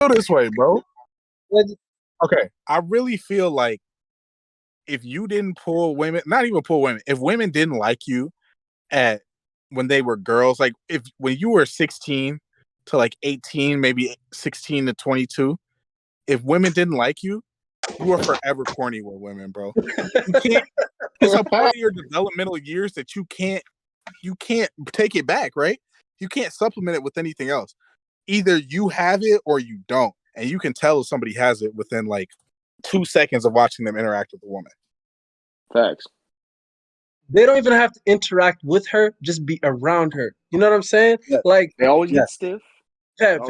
this way, bro. What? Okay, I really feel like if you didn't pull women, not even pull women, if women didn't like you at when they were girls, like if when you were 16 to like 18, maybe 16 to 22, if women didn't like you, you were forever corny with women, bro. You can't. It's a part of your developmental years that you can't take it back, right? You can't supplement it with anything else. Either you have it or you don't, and you can tell if somebody has it within like 2 seconds of watching them interact with a woman. Facts. They don't even have to interact with her, just be around her. You know what I'm saying? Yeah. Like, They always get stiff. fam.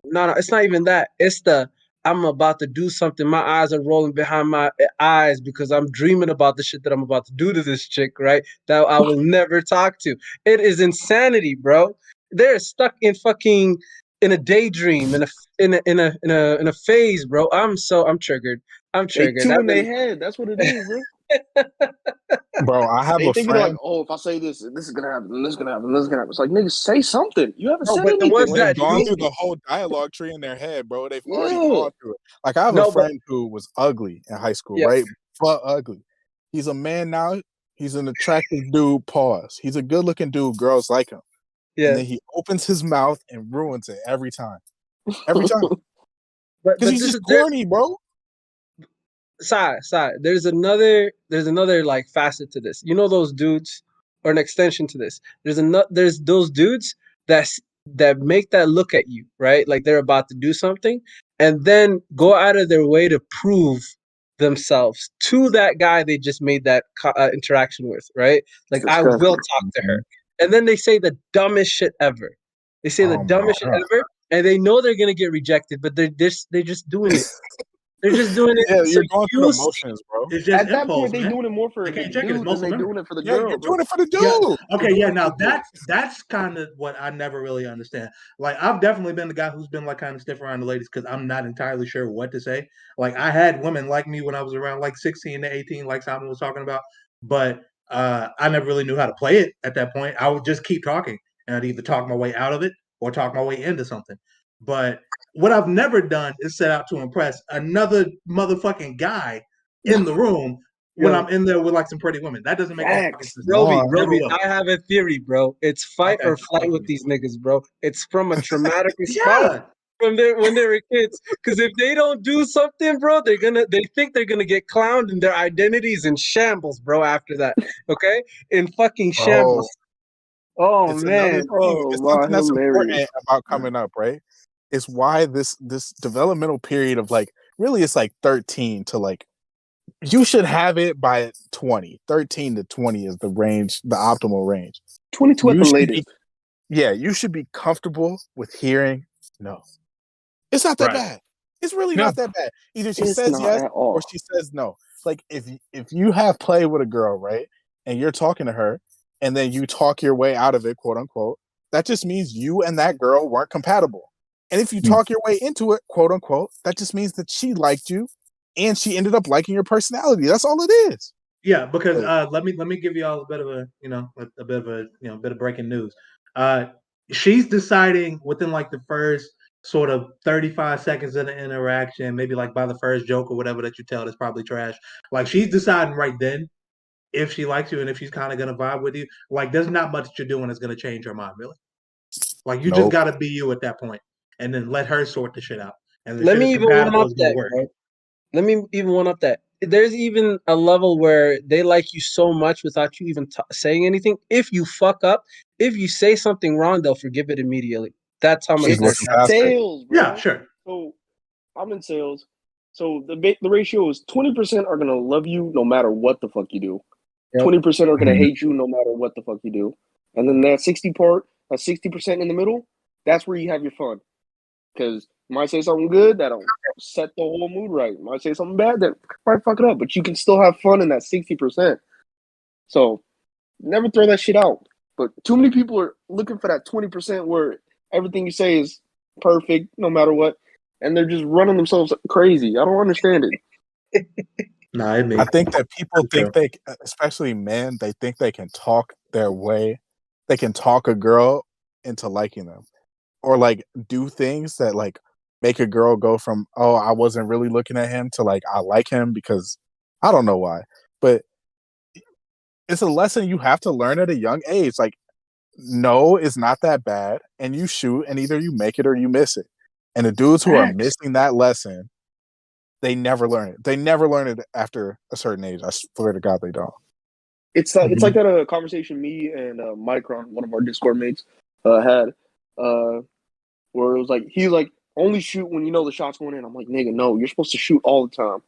No, it's not even that. It's the I'm about to do something. My eyes are rolling behind my eyes because I'm dreaming about the shit that I'm about to do to this chick, right? That I will never talk to. It is insanity, bro. They're stuck in fucking in a daydream, in a phase, bro. I'm triggered. I'm They triggered. two in their head. That's what it is, bro. Bro, I have They a thinking like, friend. oh, if I say this, this is gonna happen, this is gonna happen, this is gonna happen. It's like, nigga, say something. You haven't No, said but the anything. ones Like, They've that gone do, through the whole dialogue tree in their head, bro. They've already yeah. gone through it. Like I have a no, but friend who was ugly in high school, yeah, right? But ugly. He's a man now. He's an attractive dude. Pause. He's a good-looking dude. Girls like him. And yeah. then he opens his mouth and ruins it every time. Every time. But Because he's this just is there. corny, bro. Side. There's another like facet to this. You know those dudes, or an extension to this. There's those dudes that make that look at you, right? Like they're about to do something, and then go out of their way to prove themselves to that guy they just made that interaction with, right? Like I will Disgusting. talk to her, and then they say the dumbest shit ever. They say the Oh my dumbest shit God. ever, and they know they're gonna get rejected, but they're just doing it. They're just doing it. Yeah, So you're going through the motions, bro. It's just At that impulse, point, they man. doing it more for They the can't check it. It's dude than muscle they memory. doing it for the Yeah, girl, you're bro. doing it for the dude. Yeah. You're Okay. doing Yeah. it Now for the dude. that's kind of what I never really understand. Like I've definitely been the guy who's been like kind of stiff around the ladies because I'm not entirely sure what to say. Like I had women like me when I was around like 16 to 18, like Simon was talking about, but I never really knew how to play it at that point. I would just keep talking, and I'd either talk my way out of it or talk my way into something. But what I've never done is set out to impress another motherfucking guy in the room when Yo, I'm in there with like some pretty women. That doesn't make any fucking Facts. sense. Roby, No, Never Roby, will. I have a theory, bro. It's fight Okay, or flight talk to with me. these niggas, bro. It's from a traumatic response Yeah, from when they were kids. Because if they don't do something, bro, they think they're gonna get clowned and their identity's in shambles, bro. After that, okay, in fucking bro. shambles. Oh It's another man, thing. Oh It's my, something that's hilarious. important about coming up, right? It's why this developmental period of like really it's like 13 to like you should have it by 20. 13 to 20 is the range, the optimal range. 22 at You the should latest. you should be comfortable with hearing no. It's not that right. bad. It's really no, not that bad. Either she It's says not yes at or all. she says no. Like if you have played with a girl, right, and you're talking to her, and then you talk your way out of it, quote unquote, that just means you and that girl weren't compatible. And if you talk your way into it, quote unquote, that just means that she liked you, and she ended up liking your personality. That's all it is. Yeah, because Like, let me give you all a bit of a bit of a bit of breaking news. Uh, she's deciding within like the first sort of 35 seconds of the interaction, maybe like by the first joke or whatever that you tell that's probably trash. Like she's deciding right then if she likes you and if she's kind of gonna vibe with you. Like there's not much you're doing that's gonna change her mind, really. Like you just nope. gotta be you at that point, and then let her sort the shit out. And the let shit is me even one compatible up is gonna that, work. bro. Let me even one up that. There's even a level where they like you so much without you even saying anything. If you fuck up, if you say something wrong, they'll forgive it immediately. That's how much She's they're It's looking past it. sales, bro. Yeah, sure. So I'm in sales. So the ratio is 20% are gonna love you no matter what the fuck you do. Yep. 20% are gonna Mhm. hate you no matter what the fuck you do. And then that 60% in the middle, that's where you have your fun. Because you might say something good that'll set the whole mood right. You might say something bad that might fuck it up, but you can still have fun in that 60%. So never throw that shit out. But too many people are looking for that 20% where everything you say is perfect no matter what, and they're just running themselves crazy. I don't understand it. Nah, it I me. think that people Sure. think especially men, they think they can talk their way. They can talk a girl into liking them. Or like do things that like make a girl go from, oh, I wasn't really looking at him to like I like him because I don't know why. But it's a lesson you have to learn at a young age. Like, no, it's not that bad. And you shoot, and either you make it or you miss it. And the dudes who are missing that lesson, they never learn it. They never learn it after a certain age. I swear to God, they don't. It's like that conversation me and Micron, one of our Discord mates, had, where it was like he's like, only shoot when you know the shot's going in. I'm like, nigga, no, you're supposed to shoot all the time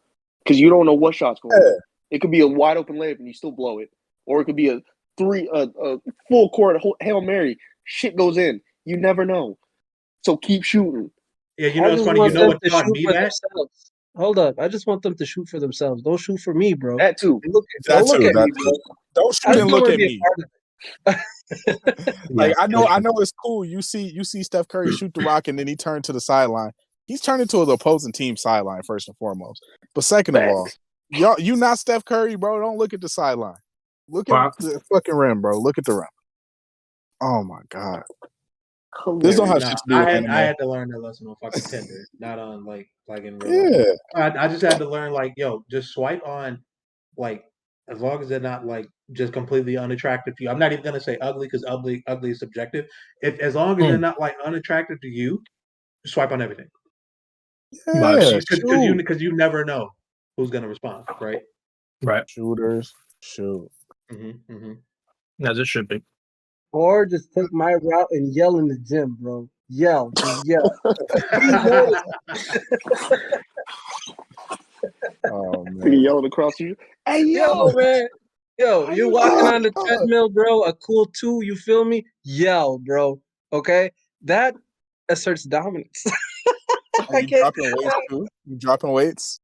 because you don't know what shot's going in. It could be a wide open layup and you still blow it, or it could be a full court Hail Mary. Shit goes in. You never know. So keep shooting. Yeah, you know it's funny. You know what taught me that? Themselves. Hold up. I just want them to shoot for themselves. Don't shoot for me, bro. That too. Don't look at me, bro. Don't shoot and look at me. Like I know it's cool. You see Steph Curry shoot the rock and then he turned to the sideline. He's turning to the opposing team sideline first and foremost. But second of all, you not Steph Curry, bro. Don't look at the sideline. Look at the fucking rim, bro. Look at the rim. Oh my God. This don't have shit to do with anime. I had to learn that lesson on fucking Tinder, not on like in real life. I just had to learn like, yo, just swipe on like as long as they're not like just completely unattractive to you. I'm not even gonna say ugly because ugly is subjective. As long as they're not like unattractive to you, swipe on everything. Yeah, because you never know who's gonna respond, right? Right. Shooters shoot. As it should be. Or just take my route and yell in the gym, bro. Yell. Just yell. Oh man. Yelling across you. Hey yo, man. Yo, you're walking on the treadmill, bro. A cool 2, you feel me? Yell, bro. Okay? That asserts dominance. You dropping weights too? You dropping weights?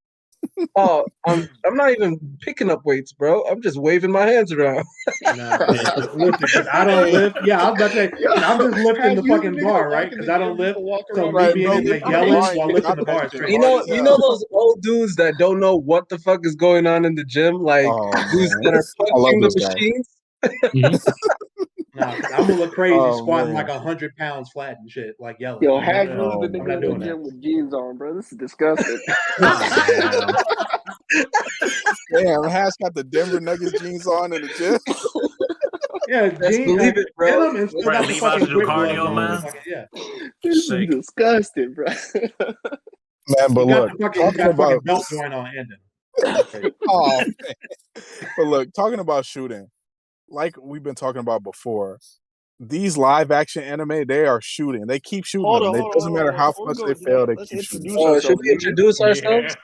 Oh, I'm not even picking up weights, bro. I'm just waving my hands around. Listen, I don't lift. Yeah, I was about to say, I'm just lifting the fucking bar, right? Because I don't lift. So me being in the yelling while lifting the bar is crazy. You know those old dudes that don't know what the fuck is going on in the gym, like dudes that are punching the machines. Nah, I'm gonna look crazy squatting like 100 pounds flat and shit, like yelling. Yo, Haash was the nigga in the gym with jeans on, bro. This is disgusting. Damn, Haash got the Denver Nuggets jeans on in the gym. Yeah, believe it, bro. Levi's to do cardio, man. Yeah, this is disgusting, bro. Man, but look, talking about belt joint on ending. Oh, man. But look, talking about shooting. Like we've been talking about before, these live action anime, they are shooting. They keep shooting. It doesn't matter how much they fail, they keep shooting. Should we introduce ourselves?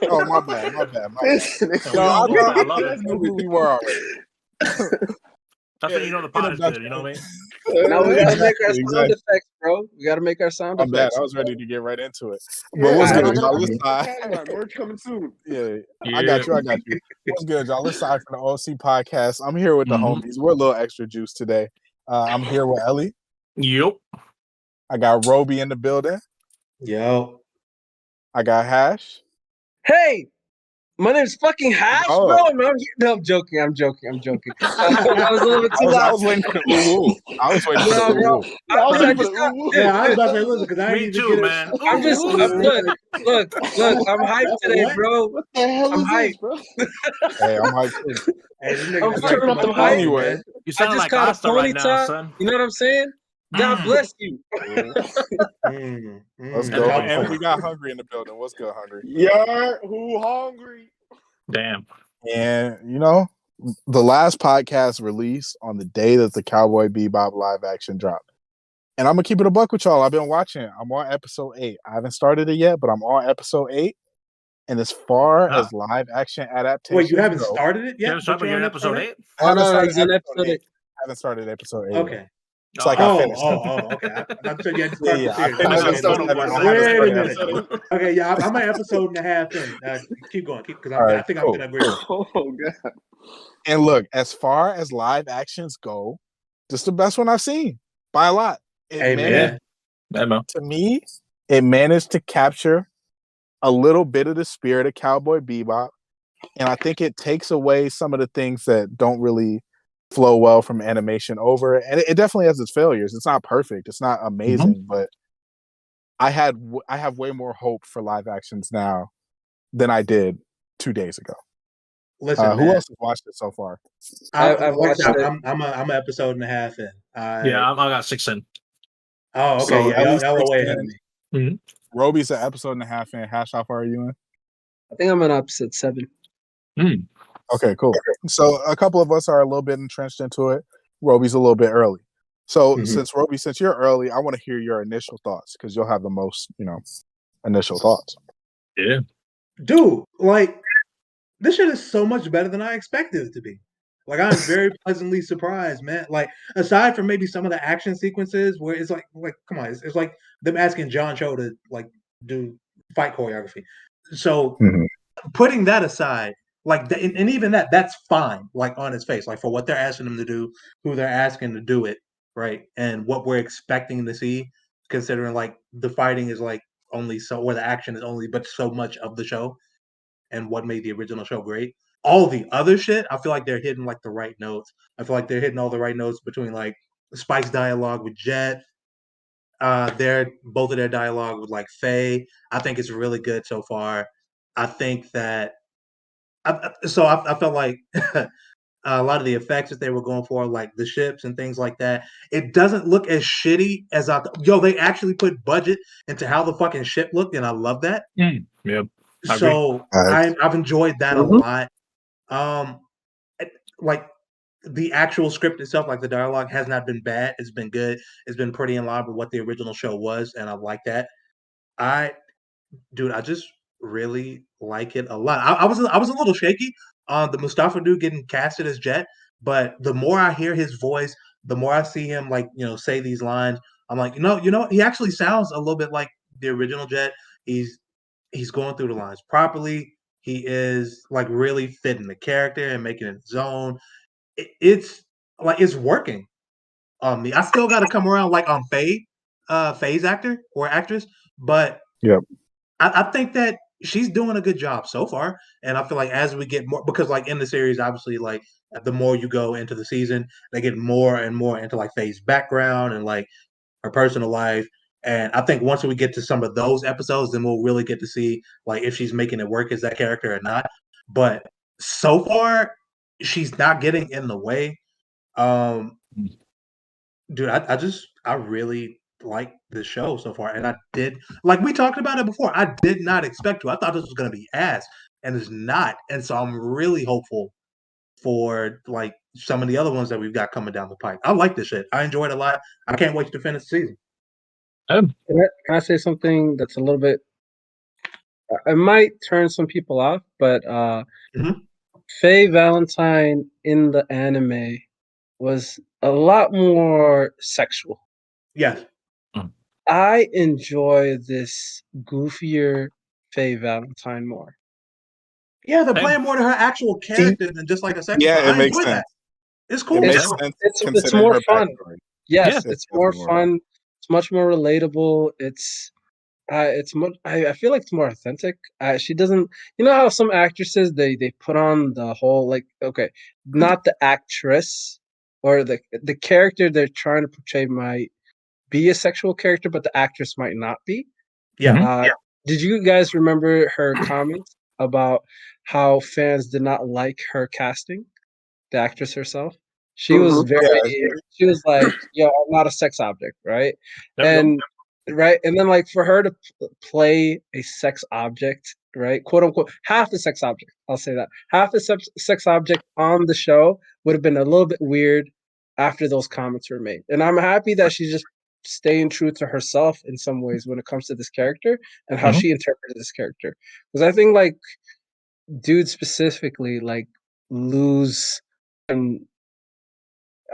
Oh, my bad. I love it. Who we were already. That's when you know the pot is good, you know what I mean? Now we gotta make our sound effects, bro. We gotta make our sound effects. I'm bad. I was ready to get right into it. But what's good, y'all? Let's Merch coming soon. Yeah, I got you. What's good, y'all? Let's start from the OFC podcast. I'm here with the homies. We're a little extra juice today. I'm here with Ellie. Yep. I got Roby in the building. Yo. I got Haash. Hey, my name's fucking Haash, bro. No, I'm joking. I was a little bit too loud. I was waiting for the ooh. I was waiting for the ooh. I was about to say, listen, because I ain't even get man. I'm just look. I'm hyped today, bro. What the hell I'm is hyped. this, bro? Hey, I'm hyped too. I'm turning up the hype. Anyway, you sound like Asta right now, son. You know what I'm saying? God bless you. Let's go. And we got Hungry in the building. What's good, Hungry? Yeah, who hungry? Damn. And you know, the last podcast released on the day that the Cowboy Bebop live action dropped. And I'm gonna keep it a buck with y'all. I've been watching. I'm on episode 8. I haven't started it yet, but I'm on episode 8. And as far as live action adaptation, wait, you haven't started it yet? You haven't started your episode 8? I haven't started episode 8. Okay. It's like I finished. Okay. I'm sure you had to start Wait a minute. Okay, yeah, I'm an episode and a half in. Keep going, because I think I'm gonna agree with you. Oh god. And look, as far as live actions go, this is the best one I've seen by a lot. To me, it managed to capture a little bit of the spirit of Cowboy Bebop, and I think it takes away some of the things that don't really flow well from animation over, and it definitely has its failures. It's not perfect, it's not amazing, but I have way more hope for live actions now than I did 2 days ago. Listen, Who man. else has watched it so far? I've watched it. I'm an episode and a half in. Yeah, I got 6 in. Oh, okay. So Yeah, at least y'all are way ahead 6 of in. me. Mm-hmm. Roby's an episode and a half in. Haash, how far are you in? I think I'm on episode 7. Okay, cool. So a couple of us are a little bit entrenched into it. Roby's a little bit early. So since you're early, I want to hear your initial thoughts because you'll have the most, initial thoughts. Yeah. Dude, like, this shit is so much better than I expected it to be. Like, I'm very pleasantly surprised, man. Like, aside from maybe some of the action sequences where it's like come on, it's like them asking John Cho to like do fight choreography. So putting that aside, like, and even that's fine, like on its face, like for what they're asking them to do, who they're asking to do it, right, and what we're expecting to see, considering like the fighting is like only so, or the action is only but so much of the show, and what made the original show great. All the other shit, I feel like they're hitting like the right notes. I feel like they're hitting all the right notes between like Spike's dialogue with Jet, their both of their dialogue with like Faye. I think it's really good so far. I think that I felt like a lot of the effects that they were going for, like the ships and things like that, it doesn't look as shitty as they actually put budget into how the fucking ship looked, and I love that. Yeah. So I've enjoyed that a lot. Like the actual script itself, like the dialogue, has not been bad. It's been good. It's been pretty in line with what the original show was, and I like that. I just really like it a lot. I was a little shaky on the Mustafa dude getting casted as Jet, but the more I hear his voice, the more I see him like say these lines. I'm like, he actually sounds a little bit like the original Jet. He's going through the lines properly. He is like really fitting the character and making it his own. It's like it's working on me. I still got to come around like on Faye's actor or actress, but Yep. I think that she's doing a good job so far, and I feel like as we get more, because like in the series, obviously, like the more you go into the season, they get more and more into like Faye's background and like her personal life. And I think once we get to some of those episodes, then we'll really get to see like if she's making it work as that character or not. But so far, she's not getting in the way. Dude, I really like the show so far, and I did, like we talked about it before. I did not expect to. I thought this was gonna be ass, and it's not. And so I'm really hopeful for like some of the other ones that we've got coming down the pipe. I like this shit. I enjoyed it a lot. I can't wait to finish the season. Can I say something that's a little bit? It might turn some people off, but Faye Valentine in the anime was a lot more sexual. Yes. I enjoy this goofier Faye Valentine more. Yeah, they're playing more to her actual character than just like a sex. Yeah, I it makes enjoy sense. that. It's cool. It makes sense. It's more fun. Backstory. Yes, Yeah, it's more fun. It's much more relatable. It's much. I feel like it's more authentic. She doesn't. You know how some actresses they put on the whole like not the actress or the character they're trying to portray might be a sexual character, but the actress might not be. Yeah. Did you guys remember her comments about how fans did not like her casting, the actress herself? She was she was like, "Yo, I'm not a sex object," right? And right, and then like for her to play a sex object, right, quote unquote, half a sex object. I'll say that half a sex object on the show would have been a little bit weird after those comments were made. And I'm happy that she's just staying true to herself in some ways when it comes to this character and how she interpreted this character. Because I think like dudes specifically like lose and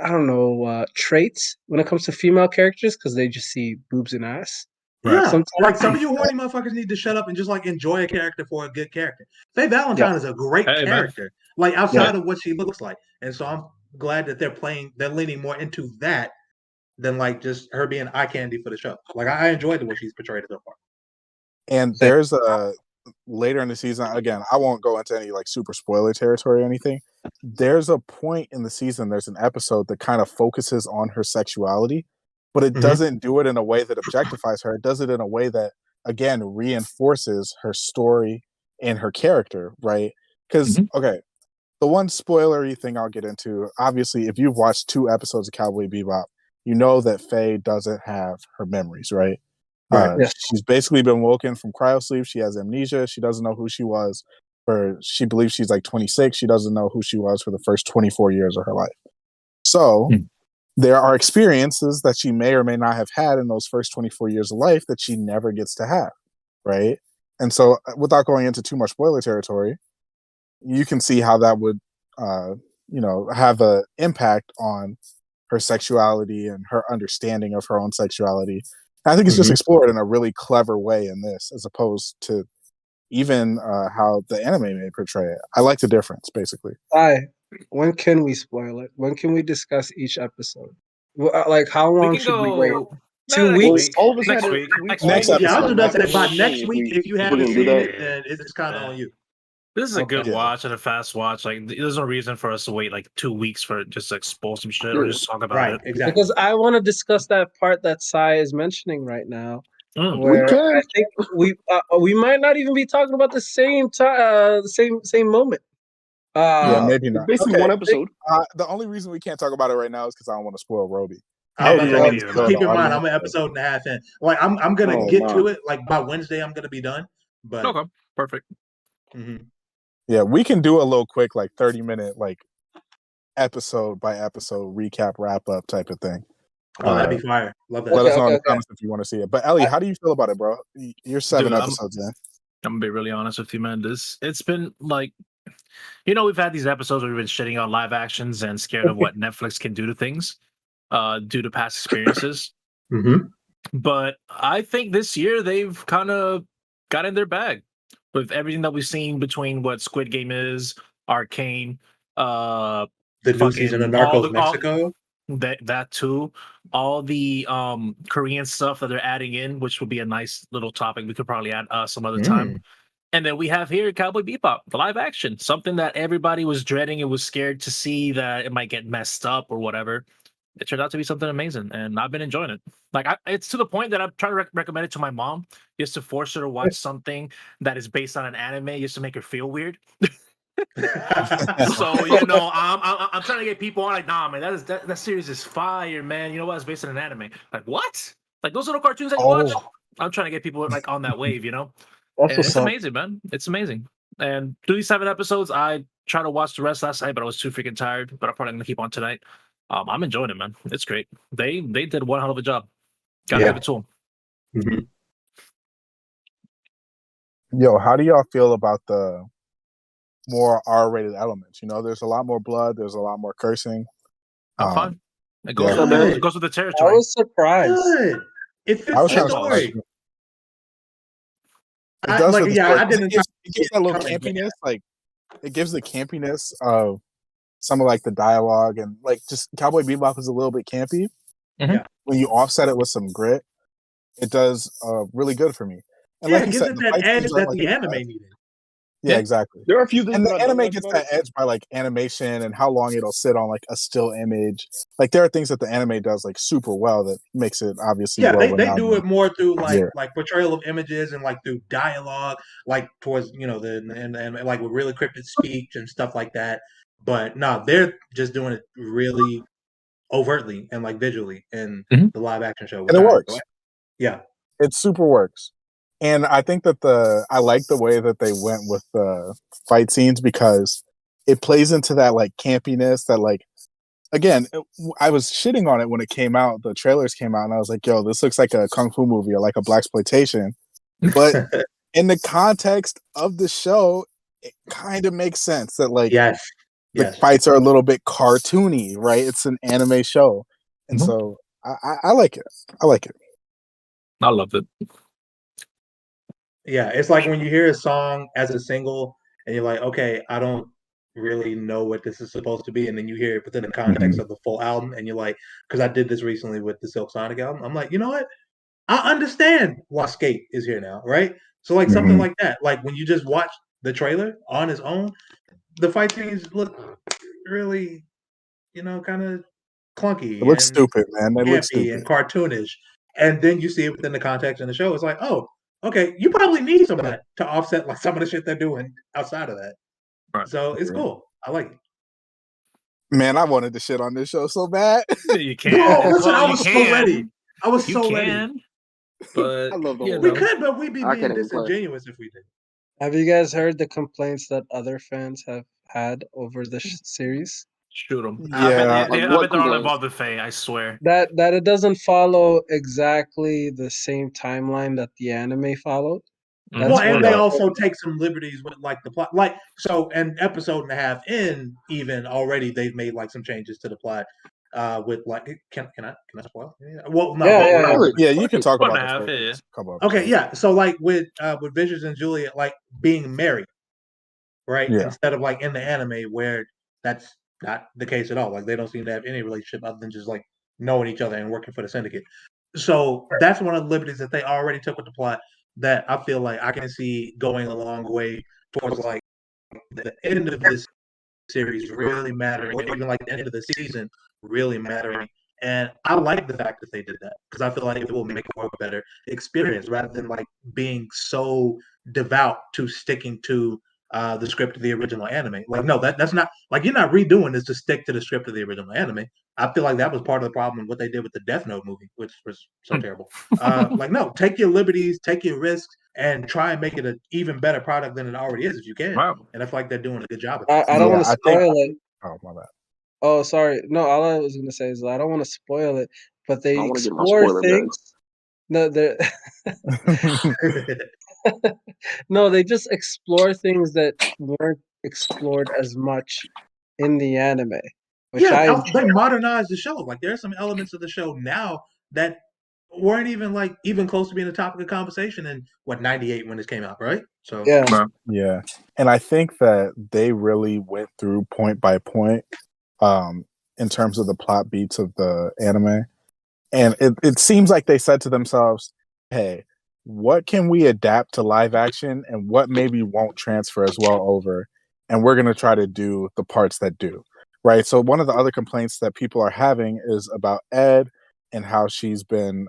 I don't know traits when it comes to female characters because they just see boobs and ass. Yeah, Sometimes, like some of you horny motherfuckers need to shut up and just like enjoy a character for a good character. Faye Valentine is a great character, like outside of what she looks like, and so I'm glad that they're leaning more into that than like just her being eye candy for the show. Like I enjoyed the way she's portrayed so far. And there's a later in the season, again, I won't go into any like super spoiler territory or anything. There's a point in the season, there's an episode that kind of focuses on her sexuality. but it doesn't do it in a way that objectifies her. It does it in a way that, again, reinforces her story and her character, right? Because, okay, the one spoilery thing I'll get into, obviously, if you've watched 2 episodes of Cowboy Bebop, you know that Faye doesn't have her memories, right? Yes. She's basically been woken from cryosleep. She has amnesia. She doesn't know who she was she believes she's like 26. She doesn't know who she was for the first 24 years of her life. So there are experiences that she may or may not have had in those first 24 years of life that she never gets to have, right? And so, without going into too much spoiler territory, you can see how that would, have an impact on her sexuality and her understanding of her own sexuality. And I think it's just explored in a really clever way in this, as opposed to even how the anime may portray it. I like the difference, basically. When can we spoil it? When can we discuss each episode? Like, how long should we wait? 2 weeks? All of us Next had week. Next all of us Yeah, I episode. was about to say by had next if week, if you we're haven't gonna do seen that. it, then it's kind of on you. This is a good Yeah. watch and a fast watch. Like, there's no reason for us to wait like 2 weeks for just to expose some shit or just talk about it. Exactly. Because I want to discuss that part that Sai is mentioning right now, Mm. where We can. I think we might not even be talking about the same time, same moment. Yeah, maybe It's not. basically one episode. The only reason we can't talk about it right now is because I don't want to spoil Roby. I'm about Yeah, to me say, neither, man. keep in mind, I'm an episode and a half in. Like, I'm gonna Oh, get man. to it. Like by Wednesday, I'm gonna be done. But Okay, perfect. Yeah, we can do a little quick, like 30-minute, like episode by episode recap, wrap up type of thing. Oh, that'd be fire. Love that. Let us know in the Okay. comments if you want to see it. But Ellie, how do you feel about it, bro? You're 7 Dude, episodes in. I'm gonna be really honest with you, man. It's been like, we've had these episodes where we've been shitting on live actions and scared of what Netflix can do to things, due to past experiences. But I think this year they've kind of got in their bag with everything that we've seen between what Squid Game is, Arcane, the new season of Narcos Mexico. That too, all the Korean stuff that they're adding in, which would be a nice little topic we could probably add some other time. And then we have here Cowboy Bebop, the live action, something that everybody was dreading and was scared to see that it might get messed up or whatever. It turned out to be something amazing, and I've been enjoying it. Like, it's to the point that I'm trying to recommend it to my mom, just to force her to watch something that is based on an anime, just to make her feel weird. So I'm trying to get people on, like, nah, man, that series is fire, man. You know what? It's based on an anime. Like, what? Like those little cartoons that you watch? I'm trying to get people like on that wave, And it's amazing, man. It's amazing. And through these 7 episodes, I tried to watch the rest last night, but I was too freaking tired. But I'm probably gonna keep on tonight. I'm enjoying it, man. It's great. They did one hell of a job. Gotta give it to them. Yo, how do y'all feel about the more R-rated elements? There's a lot more blood. There's a lot more cursing. I'm fine. It goes with the I territory. was surprised. Good. It fits the story. It does. I didn't. It gives that little campiness. Like, it gives the campiness of some of like the dialogue, and like just Cowboy Bebop is a little bit campy. When you offset it with some grit, it does really good for me. And like it you gives said, it that edge that the anime needed. Yeah, exactly. There are a few things, and the anime gets that edge by like animation and how long it'll sit on like a still image. Like, there are things that the anime does like super well that makes it obviously. Yeah, they do it more through like portrayal of images and like through dialogue, like towards and like with really cryptic speech and stuff like that. But no, they're just doing it really overtly and like visually in the live action show, and it works. Yeah, it super works. And I think that I like the way that they went with the fight scenes, because it plays into that like campiness that, like, again, I was shitting on it when it came out. The trailers came out and I was like, yo, this looks like a kung fu movie or like a blaxploitation. But in the context of the show, it kind of makes sense that like the fights are a little bit cartoony, right? It's an anime show. And so I like it. I like it. I love it. Yeah, it's like when you hear a song as a single and you're like, okay, I don't really know what this is supposed to be, and then you hear it within the context of the full album, and you're like, because I did this recently with the Silk Sonic album, I'm like, you know what? I understand why Skate is here now, right? So like something like that, like when you just watch the trailer on its own, the fight scenes look really, kind of clunky It looks and stupid, man. It looks campy and stupid. cartoonish. And then you see it within the context in the show. It's like, oh, okay, you probably need some of that to offset like some of the shit they're doing outside of that. Right. So it's cool. I like it. Man, I wanted to shit on this show so bad. You can. Bro, listen, Well, I you was so can. ready. I was You so ready. can. But I love the you whole We know. could, but we'd be I being can't even play. disingenuous if we did. Have you guys heard the complaints that other fans have had over the series? Shoot them. Yeah. I Like bet what they're all complaints? involved with Faye. I swear. That it doesn't follow exactly the same timeline that the anime followed. Mhm. Well, That's and one they of also the- take some liberties with like the plot. Like, so an episode and a half in, even already they've made like some changes to the plot. With like, can I spoil? Yeah. Well, no, Yeah, but yeah, Really? Yeah, you can talk One about and a half, the yeah. first couple of okay, episodes. yeah. So like with Visions and Juliet, like being married, right? Yeah. Instead of like in the anime where that's not the case at all. Like they don't seem to have any relationship other than just like knowing each other and working for the syndicate. So that's one of the liberties that they already took with the plot that I feel like I can see going a long way towards like the end of this series really mattering, or even like the end of the season really mattering. And I like the fact that they did that because I feel like it will make it a better experience rather than like being so devout to sticking to the script of the original anime. Like, no, that's not like you're not redoing this to stick to the script of the original anime. I feel like that was part of the problem with what they did with the Death Note movie, which was so terrible. Like, no, take your liberties, take your risks, and try and make it an even better product than it already is if you can. Wow. And I feel like they're doing a good job of I it. don't Yeah, want to I think- spoil it. Oh my bad. Oh, sorry. No, all I was gonna say is I don't want to spoil it, but they I wanna get my explore spoiler things. No, they no, they just explore things that weren't explored as much in the anime, which I Yeah, enjoy. they modernized the show. Like there are some elements of the show now that weren't even like even close to being a topic of conversation in what 98 when this came out, right? So Yeah, Right. Yeah. And I think that they really went through point by point in terms of the plot beats of the anime. And it seems like they said to themselves, hey, what can we adapt to live action and what maybe won't transfer as well over? And we're going to try to do the parts that do. Right. So one of the other complaints that people are having is about Ed and how she's been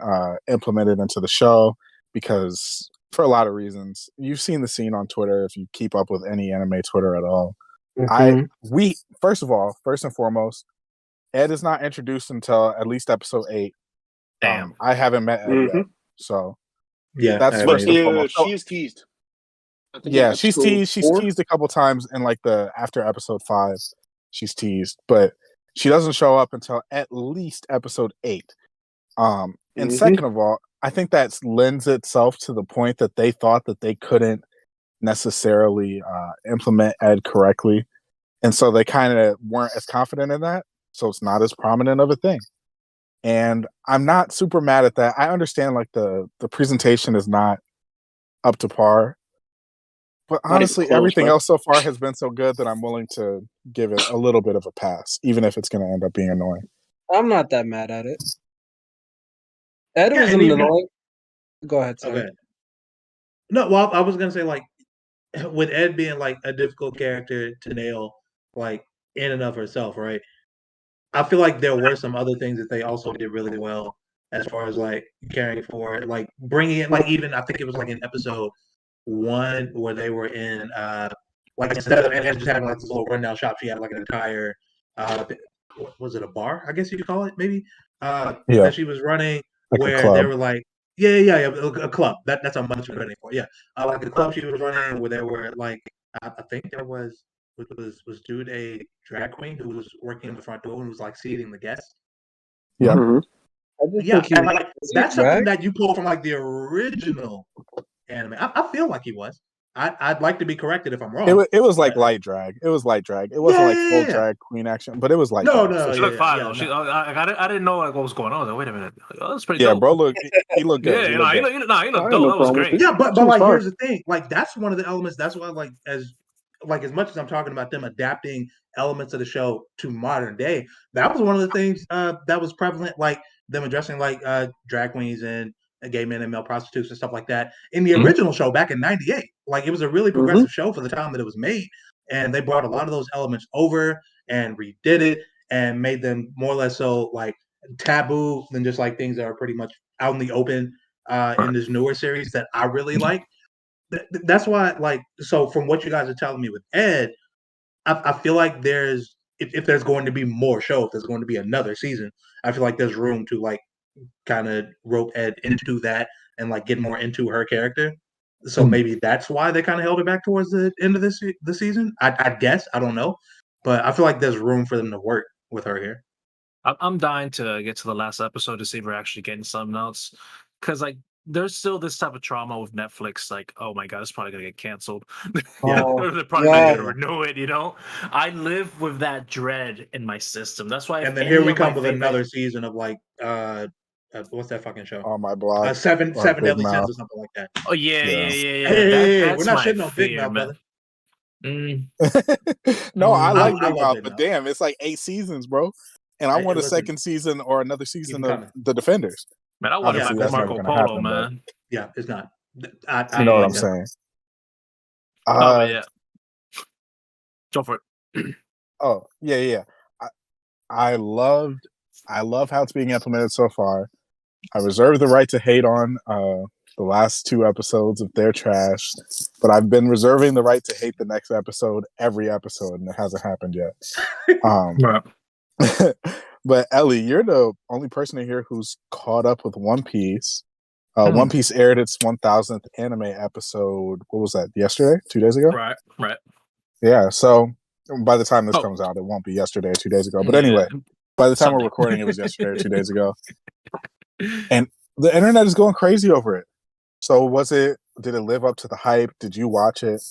implemented into the show because for a lot of reasons. You've seen the scene on Twitter if you keep up with any anime Twitter at all. Mhm. We first and foremost, Ed is not introduced until at least episode 8. Damn. I haven't met Ed yet, Mhm. so yeah, that's I first mean, and foremost. She is teased. I think in Yeah, she's episode teased. She's 4. teased a couple times in like the after episode 5. She's teased, but she doesn't show up until at least episode 8. And Mhm. second of all, I think that lends itself to the point that they thought that they couldn't necessarily implement Ed correctly, and so they kind of weren't as confident in that. So it's not as prominent of a thing. And I'm not super mad at that. I understand like the presentation is not up to par. But Not even honestly, close, everything bro. else so far has been so good that I'm willing to give it a little bit of a pass, even if it's going to end up being annoying. I'm not that mad at it. Ed Yeah, was and an even- annoying. Go ahead, okay. sorry. No, well, I was gonna say like with Ed being like a difficult character to nail, like in and of herself, right? I feel like there were some other things that they also did really well as far as like carrying forward, like bringing in, like even I think it was like in episode 1 where they were in, like instead of Ed just having like this little rundown shop, she had like an entire, what was it, a bar? I guess you could call it maybe. Yeah. That she was running Like a where they club. were like, yeah, a club. That's how much we're running for. Yeah, like the club she was running where there were like, I think there was dude a drag queen who was working in the front door and was like seating the guests. Yeah. Mhm. I just Yeah, think he and was like that's drag. something that you pull from like the original anime. I feel like he was. I'd like to be corrected if I'm wrong. It was like but- light drag. It was light drag. It wasn't like full Yeah. drag queen action, but it was light No, drag. no, for She sure. looked fine yeah, though. She, no. I didn't know like what was going on. Like, wait a minute. Like, oh, that's pretty Yeah, dope. bro, he looked good. Yeah, He you know, looked he good. looked, nah, he I looked had dope. no That was problem with great. it. Yeah, but She was like fine. here's the thing. Like that's one of the elements. That's why like as much as I'm talking about them adapting elements of the show to modern day, that was one of the things that was prevalent, like them addressing like drag queens and gay men and male prostitutes and stuff like that in the Mhm. original show back in '98. Like it was a really Mhm. progressive show for the time that it was made, and they brought a lot of those elements over and redid it. and made them more or less so like taboo than just like things that are pretty much out in the open in this newer series that I really like. That's why, like, so from what you guys are telling me with Ed, I feel like there's if there's going to be more show, if there's going to be another season, I feel like there's room to like kind of rope Ed into that and like get more into her character. So maybe that's why they kind of held her back towards the end of the season. I guess I don't know, but I feel like there's room for them to work with her here. I'm dying to get to the last episode to see if we're actually getting something else, because like there's still this type of trauma with Netflix. Like, oh my god, it's probably gonna get canceled. Oh, They're probably not yeah. gonna renew it. You know, I live with that dread in my system. That's why. And then here we come with another season of like what's that fucking show? On my blog, Seven Big Deadly Mouth. Sins or something like that. Oh yeah. Hey, we're not my shitting on Big fear, Mouth, man. brother. No, I like I Big love Mouth, Big but Mouth. damn, it's like 8 seasons, bro. And I want a Listen, second season or another season keep of coming. The Defenders. Man, I want Obviously, it that's like never Marco gonna Polo, happen, man. Yeah, it's not. You know what I'm saying? Oh yeah. Go for it. Oh yeah. I love how it's being implemented so far. I reserve the right to hate on the last 2 episodes if they're trash, but I've been reserving the right to hate the next episode every episode, and it hasn't happened yet. Right. But Ellie, you're the only person in here who's caught up with One Piece. One Piece aired its 1000th anime episode. What was that? Yesterday? 2 days ago? Right. Yeah. So by the time this comes out, it won't be yesterday or 2 days ago. But anyway, by the time Sunday. we're recording, it was yesterday or 2 days ago. And the internet is going crazy over it. So did it live up to the hype? Did you watch it?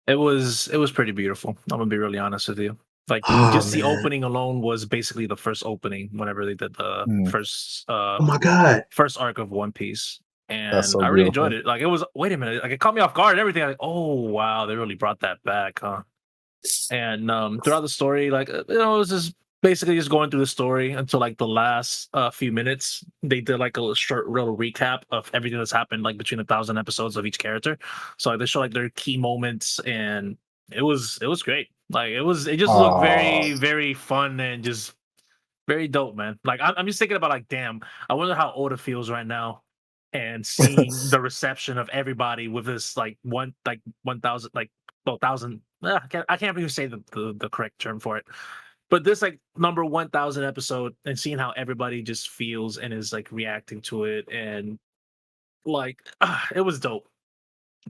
It was pretty beautiful. I'm gonna be really honest with you. Like the opening alone was basically the first opening whenever they did the first oh my god, first arc of One Piece. And so I really beautiful. enjoyed it. Like it was wait a minute, like it caught me off guard and everything. Like, oh wow, they really brought that back, huh? And throughout the story, like it was just basically just going through the story until like the last few minutes. They did like a short little recap of everything that's happened like between 1,000 episodes of each character. So like, they show like their key moments, and it was great. Like it just looked very, very fun and just very dope, man. Like I'm just thinking about like, damn, I wonder how Oda feels right now, and seeing the reception of everybody with this like 1,000 like 1,000. I can't even say the correct term for it, but this like number 1,000 episode, and seeing how everybody just feels and is like reacting to it, and like it was dope.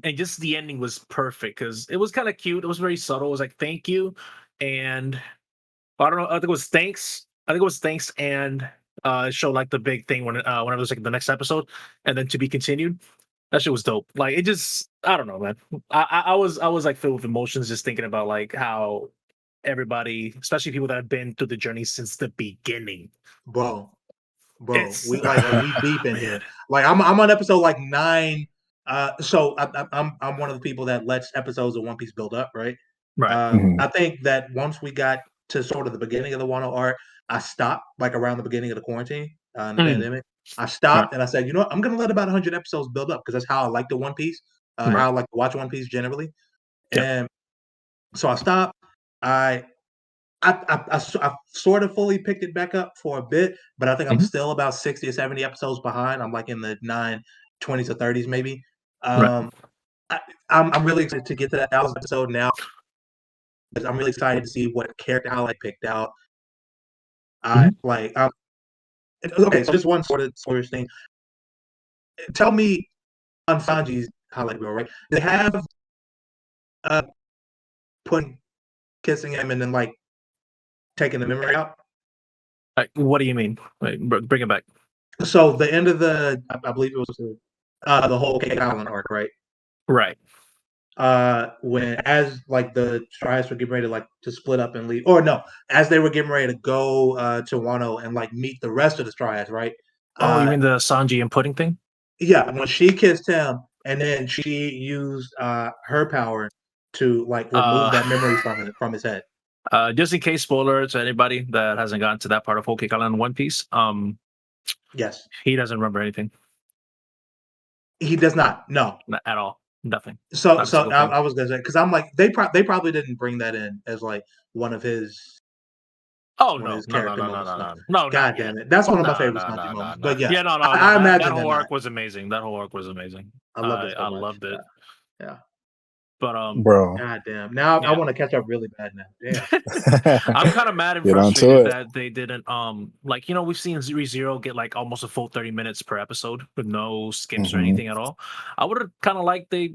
And just the ending was perfect because it was kind of cute. It was very subtle. It was like thank you, and I don't know. I think it was thanks. And it showed like the big thing whenever it was like the next episode, and then to be continued. That shit was dope. Like it just, I don't know, man. I was like filled with emotions just thinking about like how everybody, especially people that have been through the journey since the beginning. bro, It's- we deep in here. Like I'm on episode like 9. So I'm one of the people that lets episodes of One Piece build up, right? Right. I think that once we got to sort of the beginning of the Wano arc, I stopped like around the beginning of the quarantine and the pandemic. I stopped and I said, you know what? I'm gonna let about 100 episodes build up because that's how I like the One Piece, how I like to watch One Piece generally. Yep. And so I stopped. I sort of fully picked it back up for a bit, but I think I'm still about 60 or 70 episodes behind. I'm like in the 920s or 30s maybe. I'm really excited to get to that 1,000th episode now. I'm really excited to see what character I like picked out. Okay, so just one sort of thing. Tell me on Sanji's highlight reel, right? They have putting kissing him and then like taking the memory out. Like, what do you mean? Wait, bring it back. So the end of I believe it was the whole Cake Island arc, right? Right. When as like the Triads were getting ready to split up and leave, or no, as they were getting ready to go to Wano and like meet the rest of the Triads, right? Oh, you mean the Sanji and Pudding thing? Yeah, when she kissed him, and then she used her power to like remove that memory from his head. Just in case, spoiler to anybody that hasn't gotten to that part of Whole Cake Island One Piece. Yes, he doesn't remember anything. He does not. No, not at all. Nothing. So I was gonna say because I'm like they probably didn't bring that in as like one of his Oh One of no, his no, no, character no, no, moments. no, No. no, no, God not damn yet. it. That's one of my No, favorite no, SpongeBob no, no, moments. no. But yes, Yeah, no, no. I That imagine whole that. arc was amazing. That whole arc was amazing. I loved it so I much. loved it. Yeah. But bro. God damn. Now I Yeah. want to catch up really bad now. Damn. I'm kind of mad and Get onto frustrated it. that they didn't like we've seen Zero get like almost a full 30 minutes per episode with no skips or anything at all. I would have kind of liked I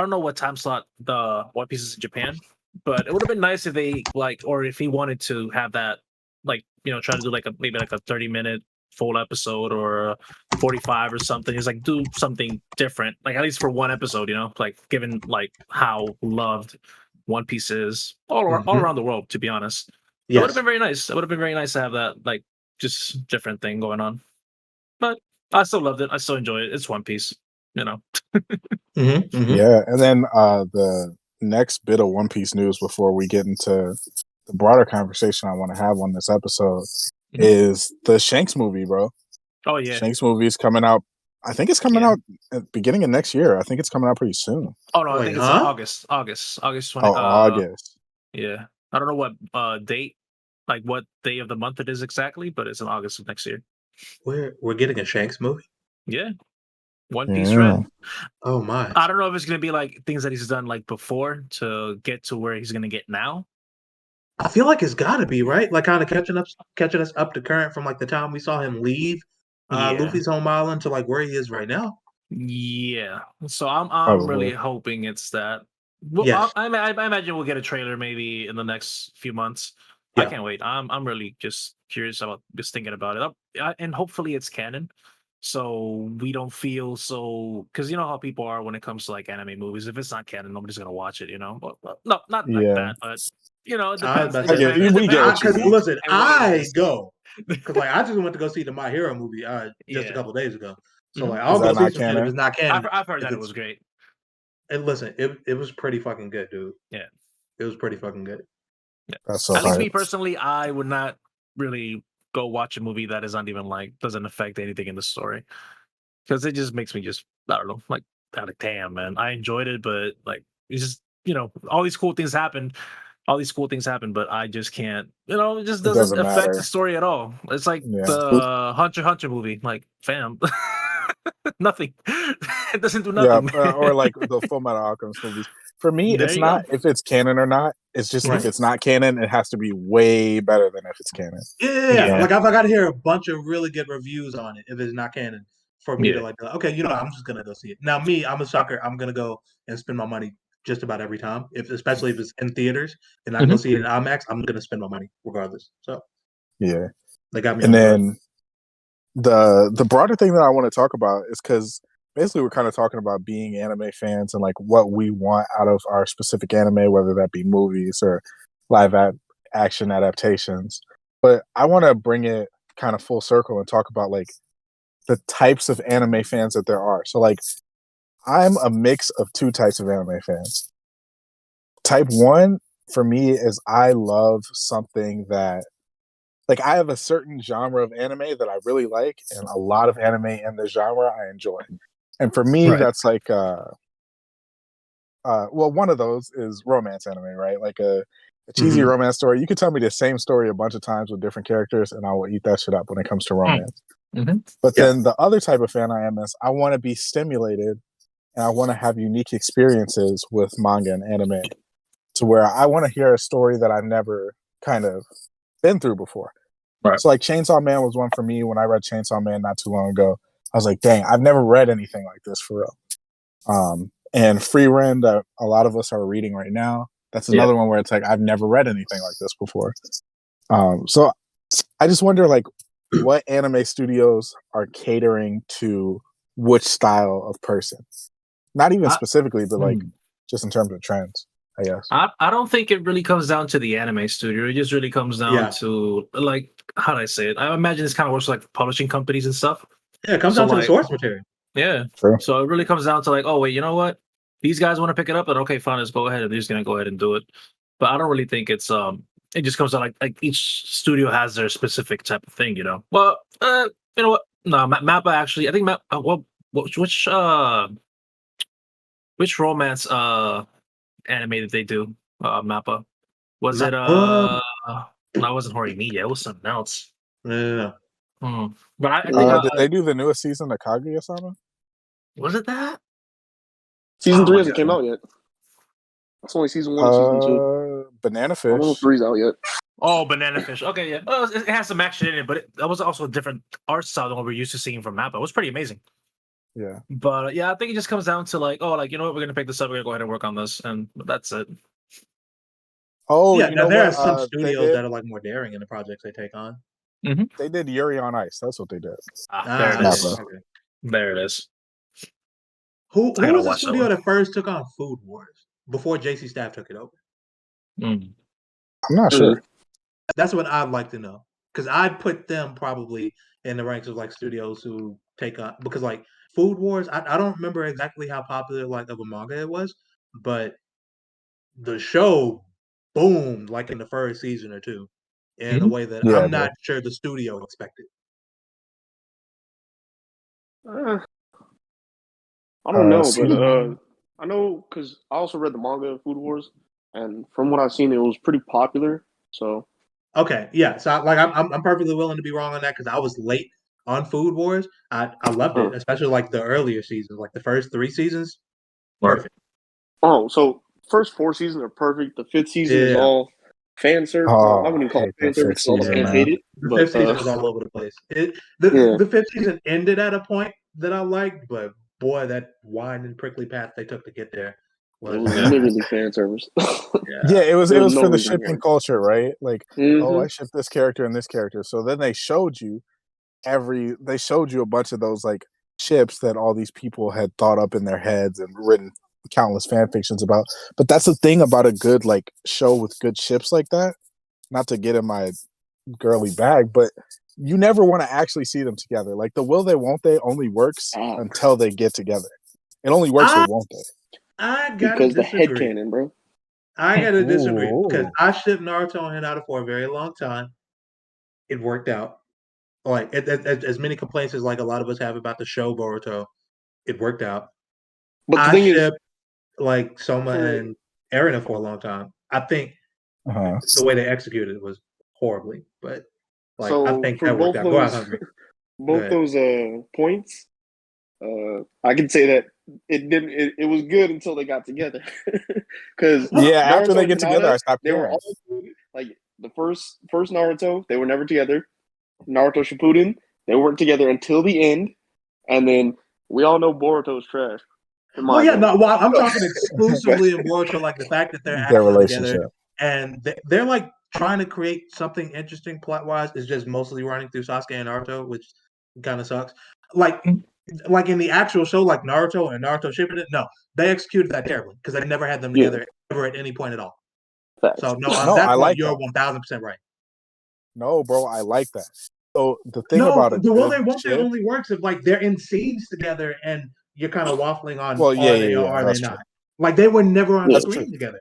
don't know what time slot the One Piece is in Japan, but it would have been nice if they or if he wanted to have that try to do maybe like a 30-minute full episode or a 45 or something. He's like do something different, like at least for one episode, like given like how loved One Piece is all around the world, to be honest. It would have Yes. been very nice. It would have been very nice to have that just different thing going on. But I still loved it. I still enjoy it. It's One Piece, Yeah, and then the next bit of One Piece news before we get into the broader conversation I want to have on this episode is the Shanks movie, bro. Oh yeah. Shanks movie is coming out. I think it's coming out at the beginning of next year. I think it's coming out pretty soon. Oh no, I Wait, think it's August 20. Oh, August. Yeah, I don't know what date, like what day of the month it is exactly, but it's in August of next year. We're getting a Shanks movie? Yeah, One Piece Yeah. Red. Oh my. I don't know if it's gonna be like things that he's done like before to get to where he's gonna get now. I feel like it's got to be right, like kind of catching us up to current from like the time we saw him leave Yeah. Luffy's home island to like where he is right now. Yeah, so I'm Probably. really hoping it's that. Well, Yes. I imagine we'll get a trailer maybe in the next few months. Yeah. I can't wait. I'm really just curious about just thinking about it, and hopefully it's canon, so we don't feel so, because you know how people are when it comes to like anime movies. If it's not canon, nobody's gonna watch it. Well, no, not like Yeah. that, but it I was depends. about It to say, depends. we get what you because mean. listen, And what it I is. go because like I just went to go see the My Hero movie just a Yeah. couple of days ago. So Mhm. like Is I'll that go see not some shit if canon? it's not canon. I've heard If that it it's- was great. And listen, it was pretty fucking good, dude. Yeah. It was pretty fucking good. Yeah. That's so At least hype. me personally, I would not really go watch a movie that is not even doesn't affect anything in the story, because it just makes me just, I don't know, like damn man, I enjoyed it, but like it's just all these cool things happen, but I just can't, it just doesn't doesn't affect matter. the story at all. It's like Yeah. the Hunter x Hunter movie, like fam. Nothing. It doesn't do Yeah, nothing. or like the Full Metal Alchemist movies. For me, There it's you not go. if it's canon or not. It's just Right. if it's not canon, it has to be way better than if it's canon. Yeah. Like I got to hear a bunch of really good reviews on it if it's not canon for me to like, okay, I'm just gonna go see it. Now me, I'm a sucker. I'm gonna go and spend my money just about every time, especially if it's in theaters and I can go see it in IMAX. I'm gonna spend my money regardless. So yeah, they got me. And then the broader thing that I want to talk about is because basically we're kind of talking about being anime fans and like what we want out of our specific anime, whether that be movies or live action adaptations. But I want to bring it kind of full circle and talk about like the types of anime fans that there are. So like I'm a mix of two types of anime fans. Type one for me is I love something that, like, I have a certain genre of anime that I really like, and a lot of anime in the genre I enjoy. And for me, that's like, well, one of those is romance anime, right? Like a cheesy romance story. You could tell me the same story a bunch of times with different characters, and I will eat that shit up when it comes to romance. But then the other type of fan I am is I want to be stimulated, and I want to have unique experiences with manga and anime, to where I want to hear a story that I've never kind of been through before. Right. So like Chainsaw Man was one for me. When I read Chainsaw Man not too long ago, I was like, dang, I've never read anything like this for real. And Free Ren that a lot of us are reading right now, that's another one where it's like, I've never read anything like this before. So I just wonder like what anime studios are catering to which style of person. Not even specifically, but like just in terms of trends, I guess. I don't think it really comes down to the anime studio. It just really comes down to, like, how do I say it? I imagine this kind of works like publishing companies and stuff. Yeah, it comes down to the source material. Yeah. True. So it really comes down to like, oh wait, you know what? These guys want to pick it up, and okay, fine, let's go ahead, and they're just gonna go ahead and do it. But I don't really think it's it just comes down like each studio has their specific type of thing, Well, you know what? No, Mappa actually, I think which romance anime did they do? Mappa. Was it that wasn't Horimiya. It was something else. Yeah. But I think did they do the newest season of Kaguya-sama? was it that? Season 3 my hasn't God. came out yet. It's only season 1 and season 2. Banana I don't know if Fish. 3's out yet. Oh, Banana Fish. Okay, yeah. Oh, it has some action in it, but that was also a different art style than what we're used to seeing from Mappa. It was pretty amazing. Yeah. But yeah, I think it just comes down to like, oh, like, you know what, we're gonna pick this up, we're gonna go ahead and work on this, and that's it. Oh, Yeah, you now know there are what? some They studios did. that are like more daring in the projects they take on. They did Yuri on Ice. That's what they did. There it yeah, is. okay. There it is. Who I gotta was the watch that studio one. that first took on Food Wars before JC Staff took it over? I'm not sure. That's what I'd like to know, because I'd put them probably in the ranks of like studios who take on, because like Food Wars, I don't remember exactly how popular like of a manga it was, but the show boomed like in the first season or two in a way that Yeah, I'm it not sure the studio expected. I don't know, but season- I know because I also read the manga of Food Wars, and from what I've seen, it was pretty popular. So Okay, yeah, so I'm perfectly willing to be wrong on that because I was late on Food Wars. I loved it, especially like the earlier seasons, like the first 3 seasons. Perfect. so first 4 seasons are perfect. The 5th season is Yeah. all fan service. Oh, I wouldn't I call hate it fan that service fifth because all the season, fans man. hate it. The But 5th season was all over the place. Yeah. The 5th season ended at a point that I liked, but boy, that wide and prickly path they took to get there it was was literally fan service. Yeah, it was There was for no the reason shipping for it. culture, right? Like, oh, Mhm. I ship this character and this character. So then they showed you a bunch of those like ships that all these people had thought up in their heads and written countless fan fictions about. But that's the thing about a good like show with good ships like that. Not to get in my girly bag, but you never want to actually see them together. Like the will they won't they only works until they get together. It only works with won't they. I gotta Because the disagree. headcanon, bro. I gotta disagree because Ooh. I shipped Naruto and Hinata for a very long time. It worked out. Like as many complaints as like a lot of us have about the show Boruto, it worked out. But the I thing is, shipped like Soma for and Erina for a long time. I think the way they executed it was horribly, but like I so think for that worked both out. Go out those hungry. both those points, I can say that it didn't. It was good until they got together. Because Yeah, after Naruto they and get together, Hinata, I stopped they were caring. all good. Like the first Naruto, they were never together. Naruto Shippuden, they weren't together until the end, and then we all know Boruto's trash. Well, yeah, no. Well, I'm talking exclusively in Boruto, like the fact that they're Their actually together relationship. and they're like trying to create something interesting plot wise is just mostly running through Sasuke and Naruto, which kind of sucks. Like in the actual show, like Naruto and Naruto Shippuden, no, they executed that terribly because they never had them together ever at any point at all. Facts. So no, on No, that I point, like you're that. 1000% right. No, bro, I like that. So the thing No, about a the will good they won't they ship, only works if like they're in scenes together and you're kind of waffling on well, are they yeah, or are they that's not? true. Like they were never on That's screen true. together.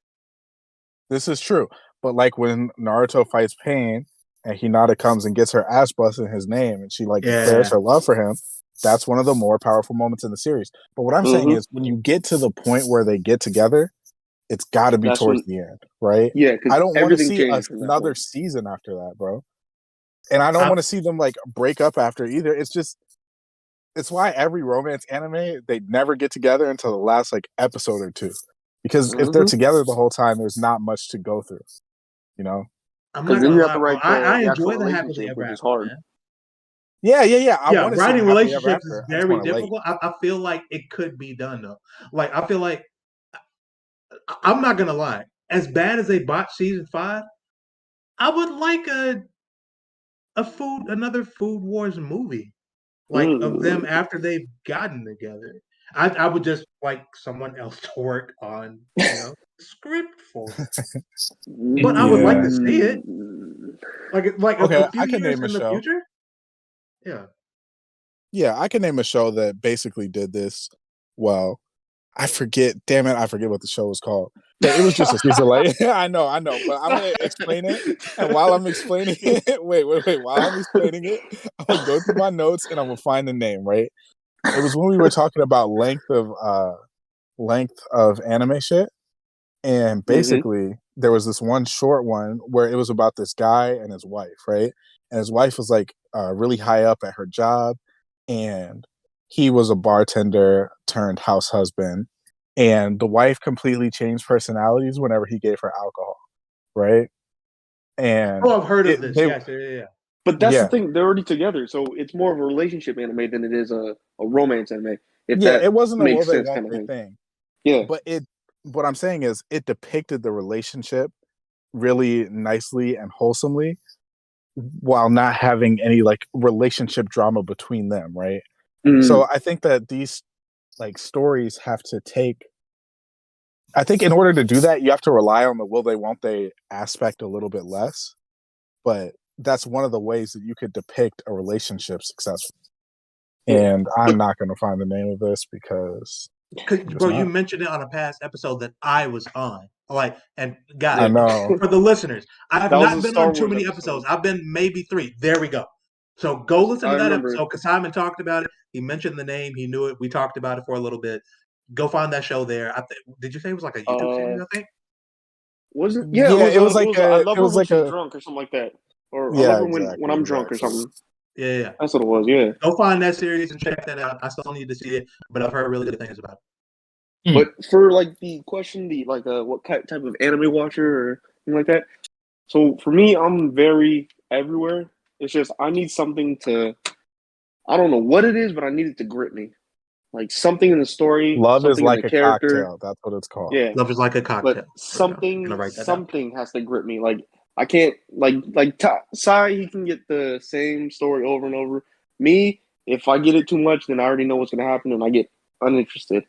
This is true. But like when Naruto fights Pain and Hinata comes and gets her ass busted in his name and she like declares her love for him, that's one of the more powerful moments in the series. But what I'm saying is when you get to the point where they get together, it's got to be That's towards the end, right? Yeah, because I don't want to everything see changed from that another point. season after that, bro. And I don't want to see them like break up after either. It's why every romance anime they never get together until the last like episode or two, because if they're together the whole time, there's not much to go through, you know. I'm Because not then gonna you have lie, to bro. write I the actual enjoy the happily relationship, ever which is after, hard. man. Yeah. I Yeah, want to see writing them happily ever relationships is after. I just very want to late. difficult. I feel like it could be done though. Like I feel like I'm not gonna lie. As bad as they botched season 5, I would like another Food Wars movie, like of them after they've gotten together. I would just like someone else to work on, script for it. But I would like to see it, like Okay, a few I can years name a in the show. future. Yeah. Yeah, I can name a show that basically did this well. I forget what the show was called. But it was just a season like I know, but I'm gonna explain it. And while I'm explaining it, wait. While I'm explaining it, I'm gonna go through my notes and I'm gonna find the name, right? It was when we were talking about length of anime shit. And basically, there was this one short one where it was about this guy and his wife, right? And his wife was like really high up at her job, and he was a bartender turned house husband. And the wife completely changed personalities whenever he gave her alcohol, right? And I've heard of this. they, Yeah. But that's the yeah, thing; they're already together, so it's more of a relationship anime than it is a romance anime. If yeah, that it wasn't a will makes they sense, won't kind of they thing. thing, Yeah. but it. What I'm saying is, it depicted the relationship really nicely and wholesomely, while not having any like relationship drama between them, right? Mm. So I think that these like stories have to take. I think in order to do that, you have to rely on the will they won't they aspect a little bit less. But that's one of the ways that you could depict a relationship successfully. Yeah. And I'm not going to find the name of this because I'm just Bro, you not. mentioned it on a past episode that I was on. Like, and I guys, know. for the listeners, I have That was not a been Star on too Wars many episode. episodes. I've been maybe 3. There we go. So go listen I to that remember. episode because Simon talked about it. He mentioned the name. He knew it. We talked about it for a little bit. Go find that show there. Did you say it was like a YouTube series? I think. Wasn't yeah, Yeah, it was it like was I love it her was when like she's a, drunk or something like that. Or I love yeah, her when exactly, I'm drunk or exactly. something. Yeah. That's what it was, yeah. Go find that series and check that out. I still need to see it, but I've heard really good things about it. But for like the question, what type of anime watcher or thing like that. So for me, I'm very everywhere. It's just I need something to I don't know what it is, but I need it to grip me. Like something in the story, Love is something in the like a character. cocktail. That's what it's called. Yeah. Love is like a But cocktail. There we go. I'm gonna write that down. something has to grip me. Like I can't Sai, he can get the same story over and over. Me, if I get it too much, then I already know what's gonna happen and I get uninterested.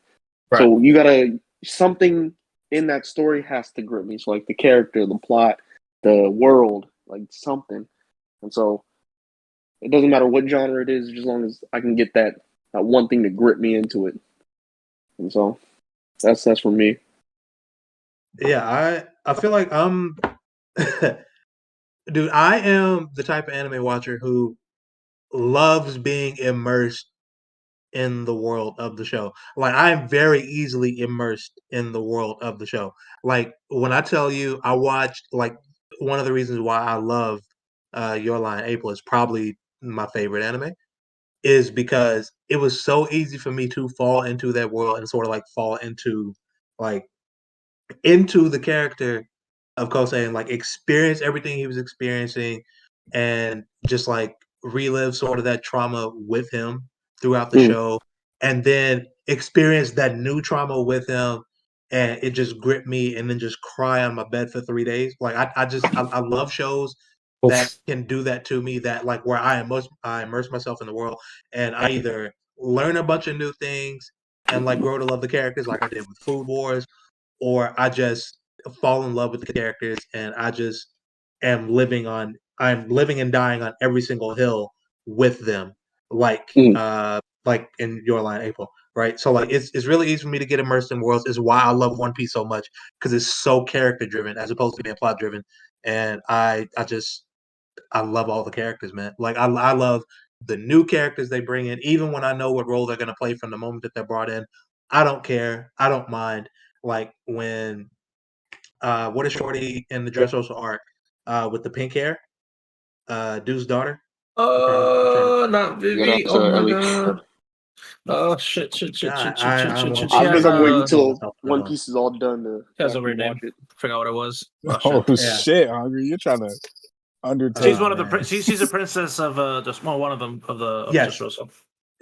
Right. So you gotta something in that story has to grip me. So like the character, the plot, the world, like something. And so it doesn't matter what genre it is, as long as I can get that one thing to grip me into it. And so that's for me. Yeah, I feel like I'm dude, I am the type of anime watcher who loves being immersed in the world of the show. Like I'm very easily immersed in the world of the show. Like when I tell you I watched like one of the reasons why I love Your Line April is probably my favorite anime is because it was so easy for me to fall into that world and sort of like fall like into the character of Kosei and like experience everything he was experiencing and just like relive sort of that trauma with him throughout the Mm. show and then experience that new trauma with him and it just gripped me and then just cry on my bed for 3 days. Like I love shows that Oof. can do that to me that like where I immerse myself in the world and I either learn a bunch of new things and like grow to love the characters like I did with Food Wars or I just fall in love with the characters and I just I'm living and dying on every single hill with them, Mm. like in Your Line April, right? So like it's really easy for me to get immersed in worlds. Is why I love One Piece so much because it's so character driven as opposed to being plot driven, and I love all the characters, man. Like I love the new characters they bring in, even when I know what role they're gonna play from the moment that they're brought in. I don't care. I don't mind. Like when what is Shorty in the Dressrosa arc with the pink hair? Dude's daughter. I'm trying to Not Yeah, Vivi. that's Oh my Ellie. god. Oh shit, shit, shit, God, shit, shit, shit, I'm shit, shit. on She I think has I'm waiting pull until myself One up. Piece is all done to a actually weird watch name. it. Forgot what it was. Oh Oh shit. Yeah. shit, Hungry! You're trying to She's undertake. one of the Man. she's a princess of just well, one of them of the of Yes, Dressrosa.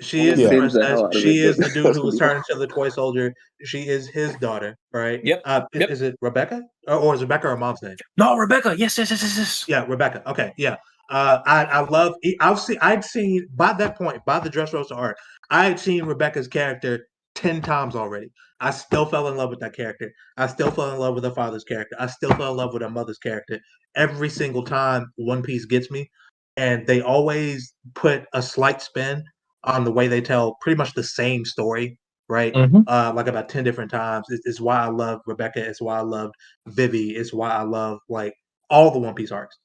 she I'm is gonna the Yeah. binge the princess. hell out of it, She but is the dude that's who gonna was be turned hard. into the toy soldier. She is his daughter, right? Yep. Yep. Is it Rebecca or is Rebecca her mom's name? No, Rebecca. Yes, yes, yes, yes, yes. Yeah, Rebecca. Okay, yeah. I love. I'd seen by that point by the Dressrosa art. I had seen Rebecca's character 10 times already. I still fell in love with that character. I still fell in love with her father's character. I still fell in love with her mother's character. Every single time One Piece gets me, and they always put a slight spin on the way they tell pretty much the same story, right? Mm-hmm. Like about 10 different times. It's why I love Rebecca. It's why I loved Vivi. It's why I love like all the One Piece arcs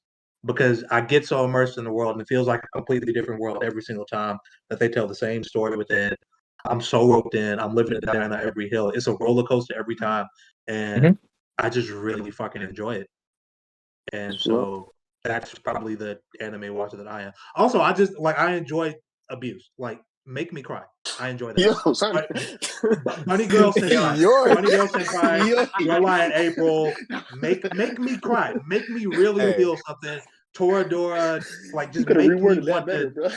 because I get so immersed in the world and it feels like a completely different world every single time that they tell the same story within. I'm so roped in. I'm living it down on every hill. It's a roller coaster every time, and Mm-hmm. I just really fucking enjoy it. And so that's probably the anime watcher that I am. Also, I enjoy abuse. Like, make me cry. I enjoy that. Yo, son. Bunny Girl Senpai. Bunny Girl Senpai. Yo. Your Lie in April. Make me cry. Make me really feel something. Toradora, like, You just could have make me reworded that want better, to. bro.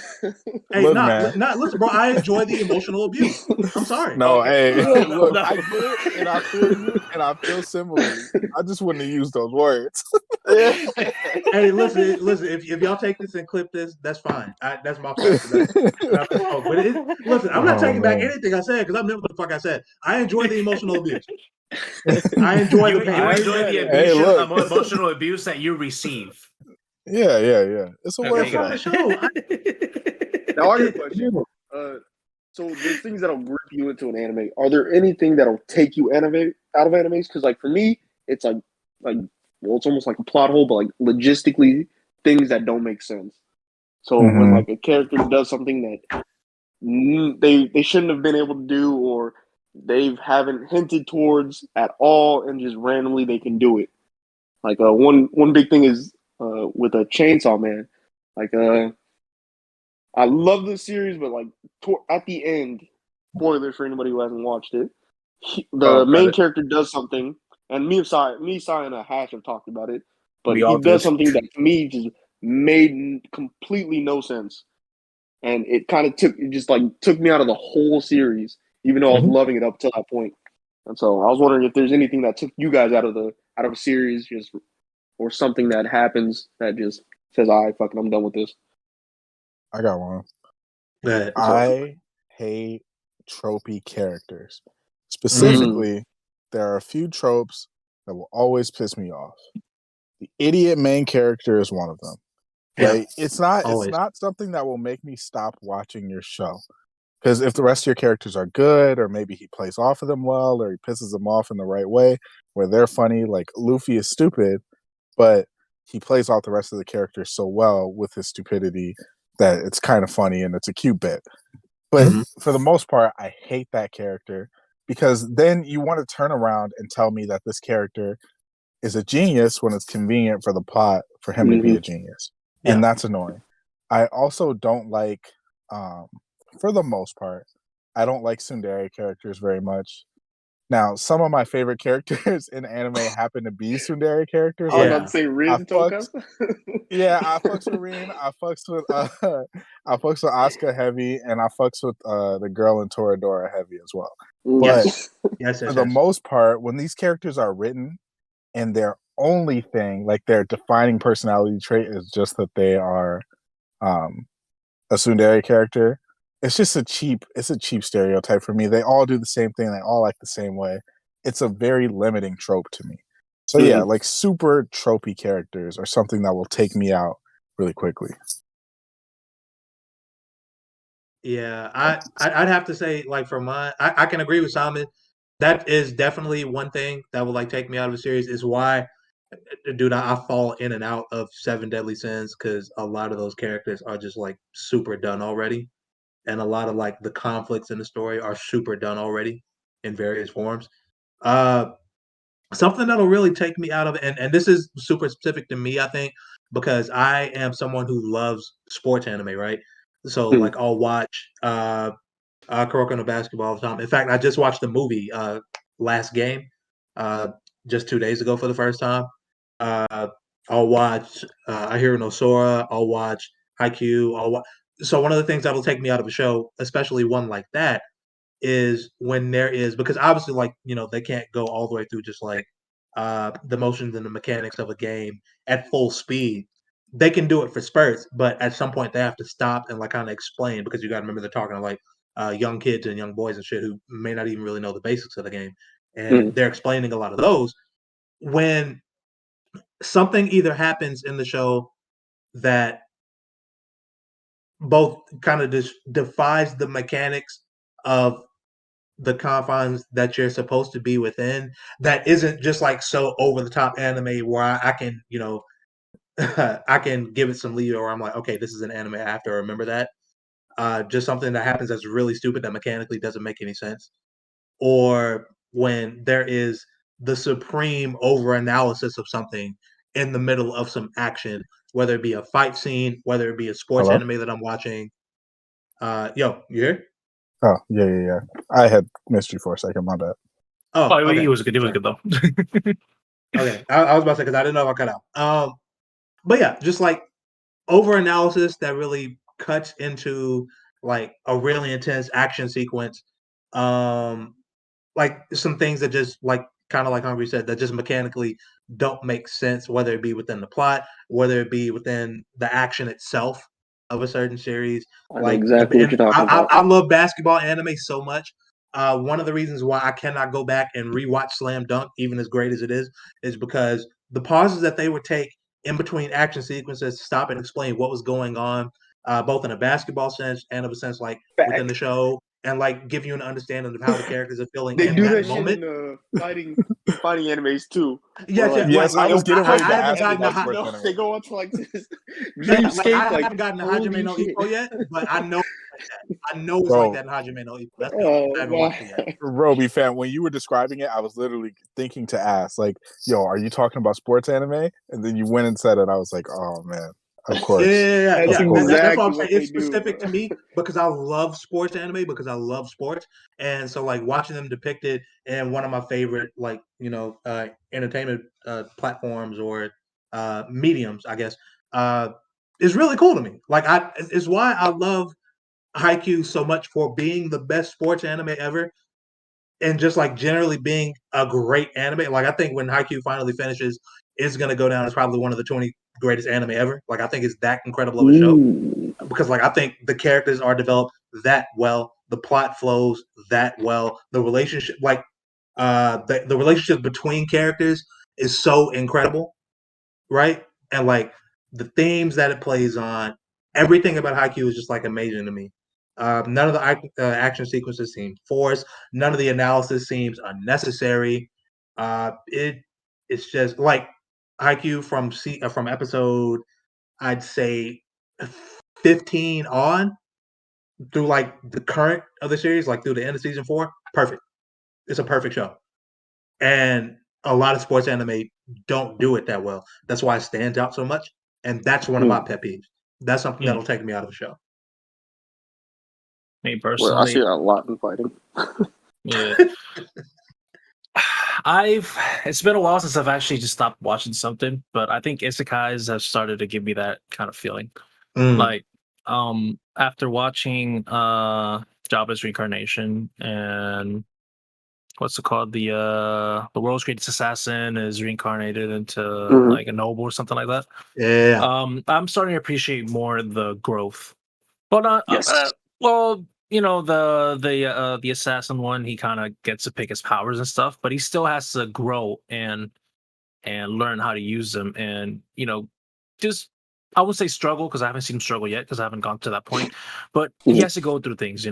Hey, Look, man. listen, bro. I enjoy the emotional abuse. I'm sorry. No, hey, look, No. I get it, and I feel you, and I feel similarly. I just wouldn't have used those words. Hey, listen. If y'all take this and clip this, that's fine. That's my fault. That's my fault. But listen, I'm not taking back anything I said because I meant what the fuck I said. I enjoy the emotional abuse. I enjoy the pain. You enjoy the Hey, look. emotional abuse that you receive. Yeah. It's a word That's for not the that. show. Now, I got a question. So there's things that'll grip you into an anime. Are there anything that'll take you out of animes? Because like for me, it's like well, it's almost like a plot hole, but like logistically things that don't make sense. So when like a character does something that they shouldn't have been able to do, or they haven't hinted towards at all, and just randomly they can do it. Like one big thing is with a Chainsaw Man. Like I love this series, but like at the end, spoilers for anybody who hasn't watched it, the main character does something, and Sai, and Haash have talked about it, but We he all does did. something that to me just made completely no sense, and it kind of took me out of the whole series, even though I was loving it up to that point. And so I was wondering if there's anything that took you guys out of a series, just or something that happens that just says, "All right, fucking, I'm done with this." I got one. But I hate tropey characters. Specifically, there are a few tropes that will always piss me off. The idiot main character is one of them. Like it's not something that will make me stop watching your show. Because if the rest of your characters are good, or maybe he plays off of them well, or he pisses them off in the right way, where they're funny, like Luffy is stupid, but he plays off the rest of the characters so well with his stupidity that it's kind of funny and it's a cute bit. But for the most part, I hate that character because then you want to turn around and tell me that this character is a genius when it's convenient for the plot for him to be a genius. And that's annoying. I also don't like, for the most part, I don't like tsundere characters very much. Now, some of my favorite characters in anime happen to be tsundere characters. I was Like, about to say Rin Toka. I fucks with Rin. I fucks with Asuka heavy, and I fucks with the girl in Toradora heavy as well. But for the most part, when these characters are written and their only thing, like their defining personality trait, is just that they are a tsundere character, it's a cheap stereotype for me. They all do the same thing. They all act the same way. It's a very limiting trope to me. So yeah, like super tropey characters are something that will take me out really quickly. Yeah, I'd have to say, like, for mine, I can agree with Simon. That is definitely one thing that will like take me out of the series. Is why, dude, I fall in and out of Seven Deadly Sins because a lot of those characters are just like super done already, and a lot of like the conflicts in the story are super done already in various forms. Something that'll really take me out of it, and this is super specific to me, I think, because I am someone who loves sports anime, right? So like I'll watch Kuroko no Basketball all the time. In fact, I just watched the movie Last Game just 2 days ago for the first time. I'll watch Ahiro no Sora. I'll watch Haikyuu. So one of the things that'll take me out of a show, especially one like that, is when there is, because obviously, like, they can't go all the way through just like the motions and the mechanics of a game at full speed. They can do it for spurts, but at some point they have to stop and like kind of explain, because you got to remember they're talking to like young kids and young boys and shit who may not even really know the basics of the game, and they're explaining a lot of those. When something either happens in the show that both kind of just defies the mechanics of the confines that you're supposed to be within, that isn't just like so over the top anime where I can, I can give it some leeway, or I'm like, okay, this is an anime, I have to remember that. Just something that happens that's really stupid that mechanically doesn't make any sense. Or when there is the supreme over analysis of something in the middle of some action, whether it be a fight scene, whether it be a sports Hello? anime that I'm watching. Yo, you here? Oh, yeah. I had missed you for a second. My bad. Oh, Oh, okay. he was good. He was Sorry. good though. Okay, I was about to say because I didn't know if I cut out. But yeah, just like over analysis that really cuts into like a really intense action sequence. Like some things that just like kind of like Hungry said that just mechanically don't make sense, whether it be within the plot, whether it be within the action itself of a certain series. I know Like exactly what and you're talking about. I love basketball anime so much. One of the reasons why I cannot go back and rewatch Slam Dunk, even as great as it is because the pauses that they would take in between action sequences to stop and explain what was going on, both in a basketball sense and of a sense like within the Facts. show, and like give you an understanding of how the characters are feeling They in do that that shit moment. in fighting animes too. Where Yes, like, yeah, Yes, I was getting I ready to haven't ask you gotten about a sports no, anime. they go on to like this yeah, like dreamscape. I Like, haven't gotten a Hajime holy no shit, Ippo yet, but I know I know it's like Bro, that in Hajime no Ippo. That's the only oh one I haven't watched it yet. my. Roby fam, when you were describing it, I was literally thinking to ask, like, yo, are you talking about sports anime? And then you went and said it. I was like, oh man, of course. That's Of course. That's what I'm exactly saying. what they It's do, specific bro. to me because I love sports anime because I love sports, and so like watching them depicted in one of my favorite like entertainment platforms or mediums, I guess, is really cool to me. Like it's why I love Haikyuu so much for being the best sports anime ever, and just like generally being a great anime. Like I think when Haikyuu finally finishes, it's gonna go down as probably one of the 20 greatest anime ever. Like I think it's that incredible of a show Ooh. because like I think the characters are developed that well, the plot flows that well, the relationship the relationship between characters is so incredible, right? And like the themes that it plays on, everything about Haikyuu is just like amazing to me. None of the action sequences seem forced. None of the analysis seems unnecessary. It's just like Haikyuu from episode I'd say 15 on through like the current of the series, like through the end of season 4. Perfect. It's a perfect show. And a lot of sports anime don't do it that well. That's why it stands out so much. And that's one of my pet peeves. That's something that'll take me out of the show. Me Well, I see personally, that a lot in fighting. yeah. It's been a while since I've actually just stopped watching something, but I think isekais have started to give me that kind of feeling. Like after watching Jobless Reincarnation and what's it called? The world's greatest assassin is reincarnated into like a noble or something like that. Yeah. I'm starting to appreciate more the growth. But Yes. well, the assassin one, he kind of gets to pick his powers and stuff, but he still has to grow and learn how to use them, and just I would say struggle because I haven't seen him struggle yet because I haven't gone to that point, but he has to go through things.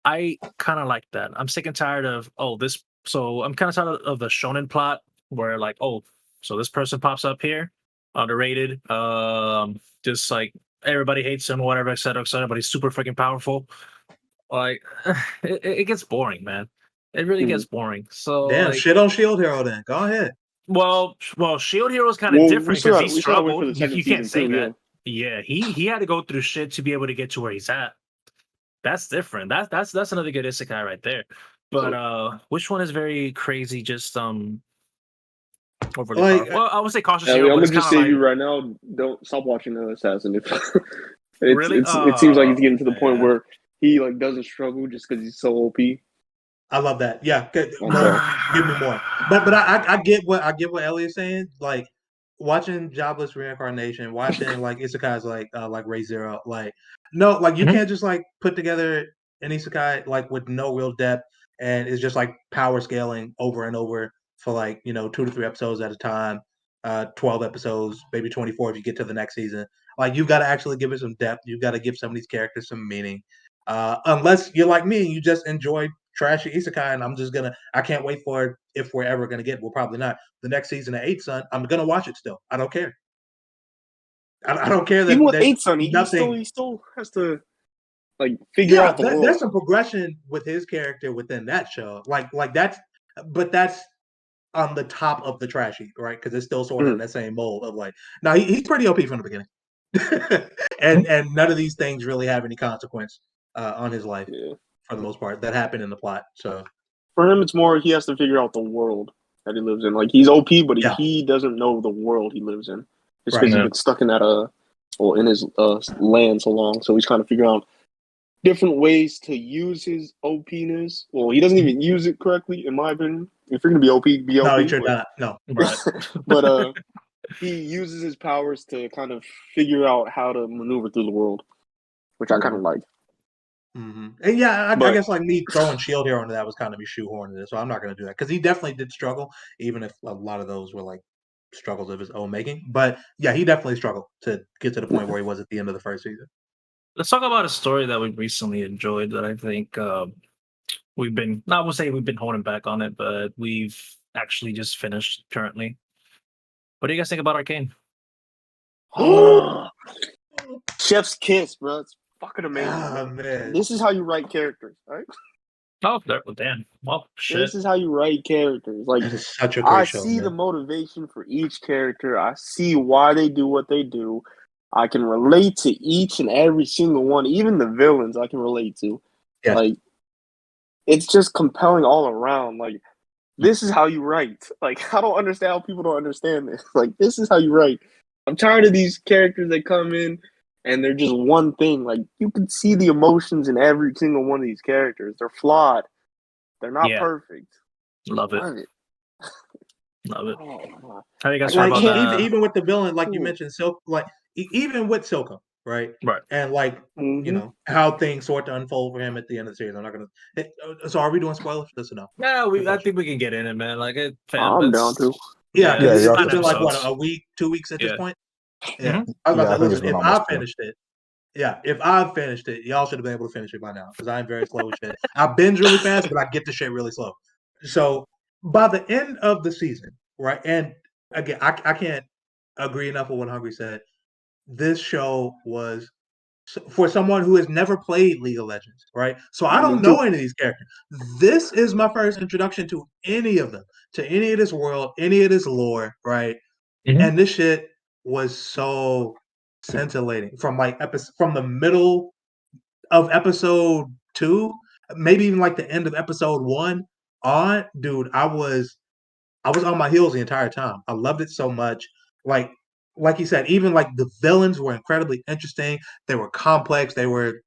I kind of like that. I'm sick and tired of this. So I'm kind of tired of the shonen plot where like so this person pops up here, underrated, just like everybody hates him, whatever, etc., but he's super freaking powerful. Like it gets boring, man. It really gets boring. So Damn, like, shit on Shield Hero then. Go ahead. well, Shield Hero is kind of Well, different because he we still gotta wait for struggled. the second You can't season say too. that. Yeah, he had to go through shit to be able to get to where he's at. That's different. That's another good isekai right there. But which one is very crazy? Just overly Like, powerful. Well, I would say Cautious I'm Hero, but gonna it's just kind of say you like right now. Don't stop watching the Assassin. really. It seems like it's getting to the point man. where he like doesn't struggle just because he's so OP. I love that. Yeah, I'm no, sorry. give me more. But I get what Ellie's saying. Like watching Jobless Reincarnation, watching like isekais like Ray Zero. Like no, like you Mhm. can't just like put together an isekai like with no real depth and it's just like power scaling over and over for like 2 to 3 episodes at a time. 12 episodes, maybe 24 if you get to the next season. Like you've got to actually give it some depth. You've got to give some of these characters some meaning. Unless you're like me and you just enjoy trashy isekai, and I can't wait for it if we're ever gonna get. We're probably not the next season of 8 Son. I'm gonna watch it still. I don't care. I don't care Even with that 8 Son, nothing. he still has to like figure Yeah, out the there's world. some progression with his character within that show. Like that's, but that's on the top of the trash heap, right? Because it's still sort of in that same mold of like, now he's pretty OP from the beginning, and none of these things really have any consequence on his life for the most part that happen in the plot. So for him, it's more he has to figure out the world that he lives in. Like he's OP, but he doesn't know the world he lives in. Just because he's been stuck in that in his land so long. So he's trying to figure out different ways to use his OPness. Well, he doesn't even use it correctly, in my opinion. If you're gonna be OP, be OP. No, he should not. No, Right. but he uses his powers to kind of figure out how to maneuver through the world, which I kind of like. Mm-hmm. And I guess like me throwing Shield Hero into that was kind of be shoehorning it, so I'm not going to do that because he definitely did struggle, even if a lot of those were like struggles of his own making. But yeah, he definitely struggled to get to the point where he was at the end of the first season. Let's talk about a story that we recently enjoyed that I think we've been, not we'll say we've been holding back on it, but we've actually just finished currently. What do you guys think about Arcane? Chef's kiss, bro. It's fucking amazing. Oh, man. This is how you write characters, right? Oh, damn. Well, shit. This is how you write characters. Like, this is such a great show. I see the motivation for each character. I see why they do what they do. I can relate to each and every single one, even the villains I can relate to. Yes. Like, it's just compelling all around. Like, this is how you write. Like, I don't understand how people don't understand this. Like, this is how you write. I'm tired of these characters that come in and they're just one thing. Like, you can see the emotions in every single one of these characters. They're flawed. They're not perfect. Love it. Love it. Oh, how do you guys feel about that? Even with the villain, like you mentioned, Silk, like even with Silco, right? Right. And like you know how things sort to unfold for him at the end of the series. I'm not gonna. So are we doing spoilers? Yes or no? Yeah, I think we can get in it, man. Like I'm down to. Yeah, it's been like episodes. what, a week, 2 weeks at this point. Yeah, Mm-hmm. I was about to say, listen, if I finished it. Yeah, if I finished it, y'all should have been able to finish it by now because I'm very slow with shit. I binge really fast, but I get the shit really slow. So by the end of the season, right? And again, I can't agree enough with what Hungry said. This show was for someone who has never played League of Legends, right? So I don't know any of these characters. This is my first introduction to any of them, to any of this world, any of this lore, right? Mm-hmm. And this shit was so scintillating from from the middle of episode 2, maybe even like the end of episode 1 on, dude. I was on my heels the entire time. I loved it so much. Like you said, even like the villains were incredibly interesting. They were complex. They were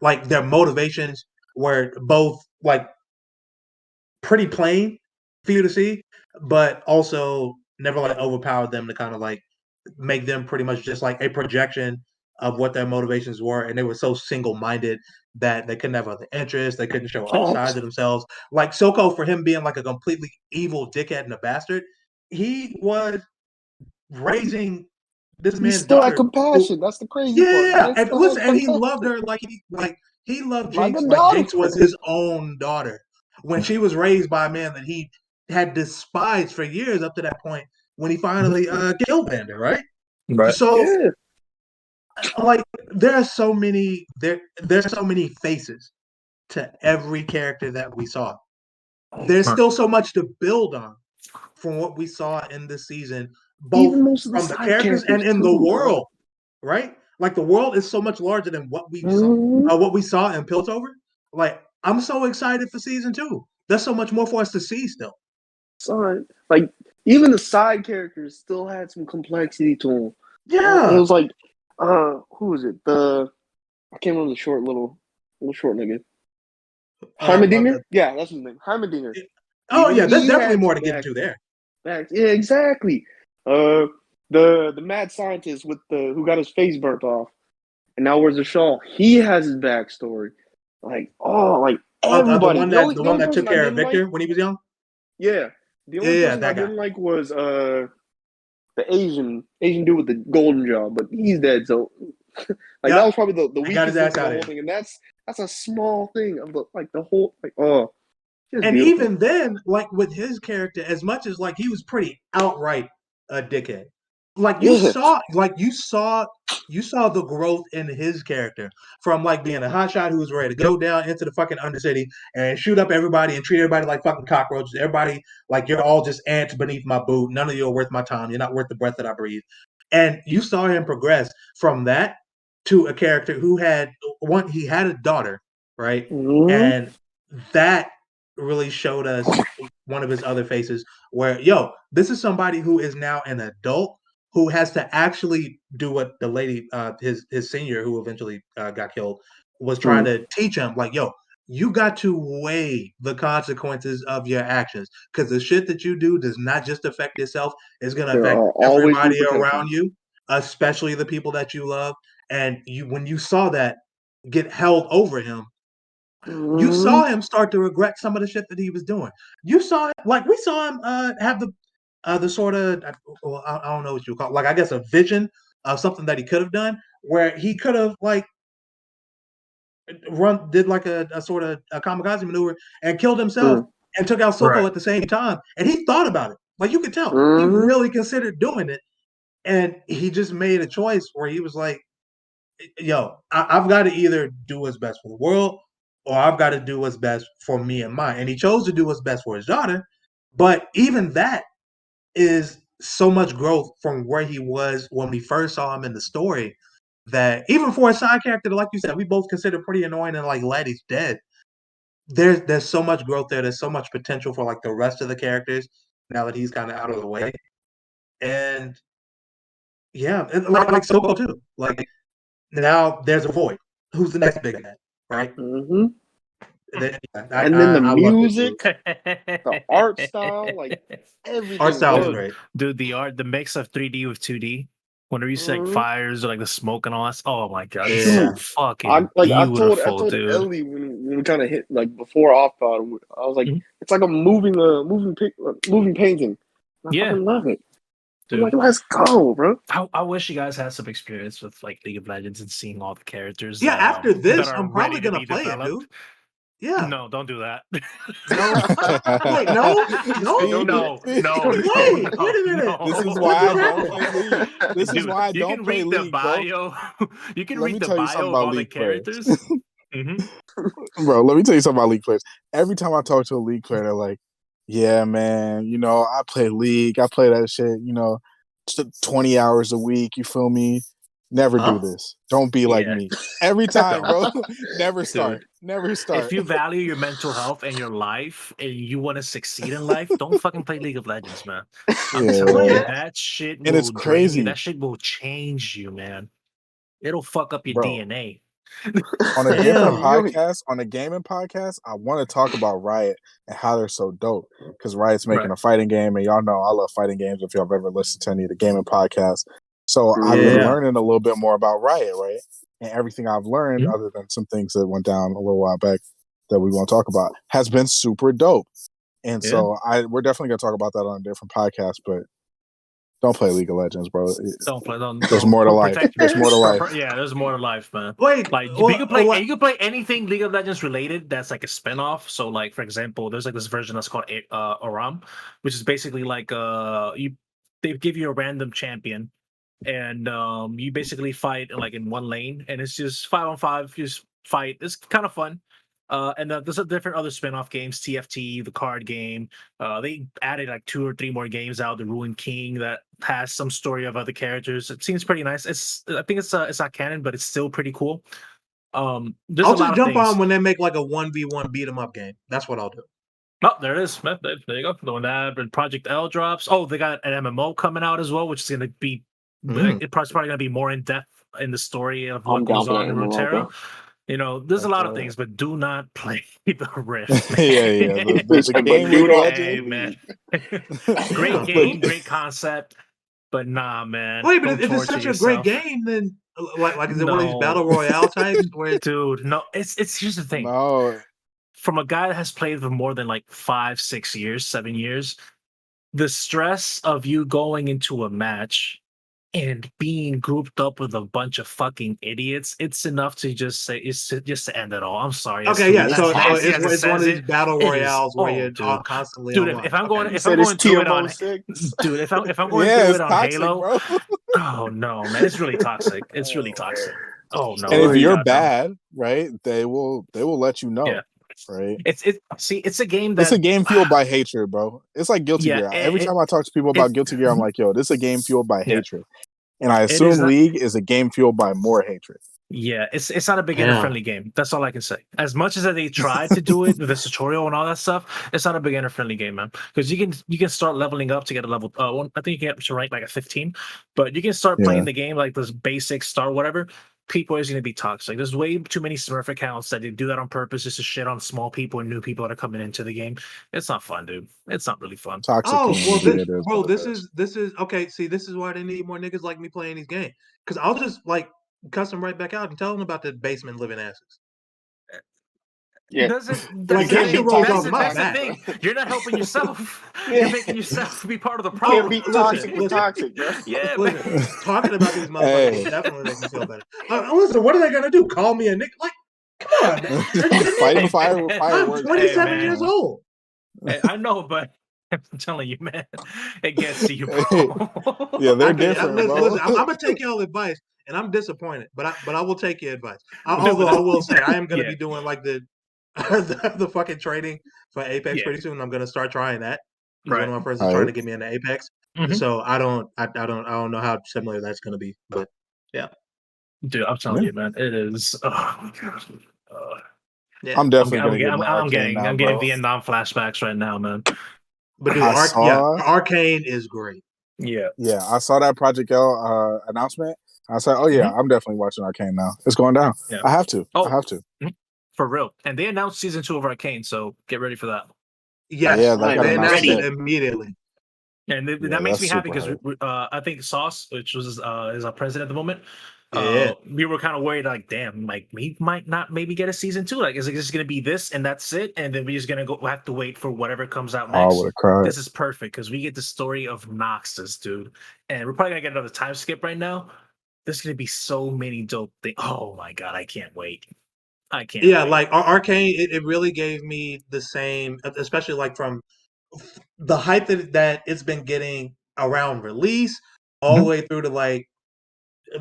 like their motivations were both like pretty plain for you to see, but also never like overpowered them to kind of like make them pretty much just like a projection of what their motivations were. And they were so single-minded that they couldn't have other interests. They couldn't show other sides of themselves. Like Soko, for him being like a completely evil dickhead and a bastard, he was raising this man's still daughter. had compassion. That's the crazy part. Yeah, and listen, and he loved her like he loved Jinx like Jinx was his own daughter when she was raised by a man that he had despised for years up to that point when he finally killed Vander, right? Right. So like there's so many faces to every character that we saw. There's still so much to build on from what we saw in this season, both from the characters and in the world, right? Like the world is so much larger than what we saw in Piltover. Like I'm so excited for season 2. There's so much more for us to see still. Sorry, like even the side characters still had some complexity to them. Yeah, it was like, who was it? I can't remember the little short nigga. Heimerdinger? Yeah, that's his name. Heimerdinger. Oh yeah, there's definitely more to get into there. Yeah, exactly. The mad scientist with who got his face burnt off, and now wears a shawl. He has his backstory. Like everybody. The one that took care of Victor when he was young. Yeah, the only person I didn't like was the Asian dude with the golden jaw, but he's dead. So that was probably the weakest thing of the whole thing, and that's a small thing of the whole and beautiful. Even then, like with his character, as much as like he was pretty outright a dickhead, like you saw the growth in his character from like being a hotshot who was ready to go down into the fucking undercity and shoot up everybody and treat everybody like fucking cockroaches. Everybody like you're all just ants beneath my boot. None of you are worth my time. You're not worth the breath that I breathe. And you saw him progress from that to a character who had he had a daughter, right? And that really showed us one of his other faces where, this is somebody who is now an adult who has to actually do what the lady, his senior, who eventually got killed, was trying to teach him. Like, you got to weigh the consequences of your actions because the shit that you do does not just affect yourself; it's going to affect everybody around you, especially the people that you love. And when you saw that get held over him, you saw him start to regret some of the shit that he was doing. You saw, like, we saw him have the sort of, I don't know what you call it, like, I guess a vision of something that he could have done, where he could have, like, did like a sort of a kamikaze maneuver and killed himself and took out Soko at the same time. And he thought about it. Like, you could tell. He really considered doing it. And he just made a choice where he was like, I've got to either do what's best for the world or I've got to do what's best for me and mine. And he chose to do what's best for his daughter. But even that is so much growth from where he was when we first saw him in the story, that even for a side character, like you said, we both consider pretty annoying and like glad he's dead. There's so much growth there. There's so much potential for like the rest of the characters now that he's kind of out of the way. And yeah, like Soko too. Like, now there's a void. Who's the next big man, right? And then the music, the art style, like everything. Art style was great. Dude, the mix of 3D with 2D. Whenever you see like fires or like the smoke and all that, oh my god, it's so fucking beautiful, I told dude. Ellie when we kind of hit like before off pod, I was like, it's like a moving painting. I fucking love it. Dude. I'm like, let's go, bro. I wish you guys had some experience with like League of Legends and seeing all the characters. Yeah, after this, I'm probably gonna play it, dude. Yeah. No, don't do that. Wait, no. Wait a minute. This is why I don't play League. This is why I don't play League, bio. You can read the bio of all the characters. Bro, let me tell you something about League players. Every time I talk to a League player, they're like, yeah, man, I play League. I play that shit, 20 hours a week. You feel me? Never do this. Don't be like me. Every time, bro. Never start. Never start. If you value your mental health and your life and you want to succeed in life, don't fucking play League of Legends, man. I'm telling you, that shit will it's crazy. That shit will change you, man. It'll fuck up your DNA. On a different podcast, on a gaming podcast, I want to talk about Riot and how they're so dope. Because Riot's making a fighting game, and y'all know I love fighting games if y'all have ever listened to any of the gaming podcasts. So I've been learning a little bit more about Riot, right? And everything I've learned, other than some things that went down a little while back that we won't talk about, has been super dope. And so we're definitely going to talk about that on a different podcast, but don't play League of Legends, bro. There's more to life. There's more to life. Yeah, there's more to life, man. Wait, like you can play anything League of Legends related that's like a spinoff. So, like for example, there's like this version that's called Aram, which is basically like they give you a random champion, and you basically fight like in one lane, and it's just 5-on-5. You just fight. It's kind of fun. And there's a different other spin-off games, TFT, the card game. They added like 2 or 3 more games out. The Ruined King that has some story of other characters. It seems pretty nice. I think it's not canon, but it's still pretty cool. I'll just jump on when they make like a 1v1 beat 'em up game. That's what I'll do. Oh, there it is. There you go. When that Project L drops. Oh, they got an MMO coming out as well, which is going to be it's probably going to be more in depth in the story of what goes on in Runeterra. There's a lot of things, but do not play the Rift. Man. Great game, great concept, but nah, man. Wait, but if it's such a great game, then like is it one of these battle royale types? Dude, no, it's here's the thing. No. From a guy that has played for more than like 5, 6 years, 7 years, the stress of you going into a match and being grouped up with a bunch of fucking idiots, it's enough to just say just to end it all. I'm sorry. Okay, yeah. So nasty as it it's one of says these it, battle it is. royales where Oh, you're dude, constantly dude, on one. if I'm Okay. going You if I'm said it's going through it TMO on, six. dude, if I'm going Yeah, through it's it on toxic, Halo, bro. oh no, man, it's really toxic. It's really Oh man. toxic. Oh no, And if oh you're god, no. bad, right, they will let you Yeah, know, right? it's a game It's a that game fueled by hatred, bro. It's like Guilty yeah, Gear. Every time I talk to people it about Guilty Gear, I'm like, yo, this is a game fueled by yeah, hatred. And I it is assume not. League is a game fueled by more hatred. Yeah, it's not a beginner Damn. friendly game. That's all I can say. As much as they tried to do it with the tutorial and all that stuff, it's not a beginner friendly game, man. Because you can start leveling up to get a level. I think you can get to rank like a 15, but you can start Yeah. playing the game like this basic star whatever. People is going to be toxic. There's way too many Smurf accounts that they do that on purpose just to shit on small people and new people that are coming into the game. It's not fun, dude. It's not really fun. Toxic Oh well, community, it is what it is. this is okay. See, this is why they need more niggas like me playing these games. Because I'll just like cuss them right back out and tell them about the basement living asses. Yeah. That's You Like the that can't shit be thing. rolls toxic off and my That's the toxic, back. bro. thing. You're not helping yourself. You're Yeah. making yourself be part of the You can't problem. be Listen, toxic and listen, toxic, bro. Yeah, man. listen. Talking about these motherfuckers will Hey, definitely make me feel better. Listen, what are they gonna do? Call me a nigga? Like, come on, man. Are you kidding me? fighting Hey fire with man. I'm fireworks Hey doesn't 27 work, man. years man. old. Hey, I know, but I'm telling you, man, it gets to you, Hey, yeah, bro. they're Okay, different, listen, bro. listen. I'm gonna take y'all advice, and I'm disappointed, but I will take your advice. Dude, Although I will say I am gonna yeah, be doing like the the fucking trading for Apex yeah, pretty soon. I'm gonna start trying that because one right. of my friends is trying Hype. to get me into Apex. hmm So I don't know how similar that's gonna be, but yeah, Dude, I'm telling Yeah. you, man, it is. Oh my god. yeah. I'm definitely gonna get more I'm Arcane now, I'm getting bro. Vietnam flashbacks right now, man. But dude, I saw, Arcane is great. Yeah. yeah, I saw that Project L announcement. I said, oh yeah, Mhm. I'm definitely watching Arcane now. It's going down. Yeah. I have to. I Oh, have to. for real. And they announced season 2 of Arcane, so get ready for that. Yes, Yeah, that I ain't got they even announced announced it ready. today. immediately. And Yeah, that makes that's me happy super because hype. I think Sauce, which was is our president at the moment, Yeah. we were kind of worried, like, damn, like we might not maybe get a season 2. Like, is it just gonna be this and that's it? And then we're just gonna go have to wait for whatever comes out Oh, I would next. have cried. This is perfect because we get the story of Noxus, dude, and we're probably gonna get another time skip right now. There's gonna be so many dope things. Oh my god, I can't wait. I can't Yeah, wait. like Arcane, it really gave me the same, especially like from the hype that it's been getting around release, all the Mhm. way through to like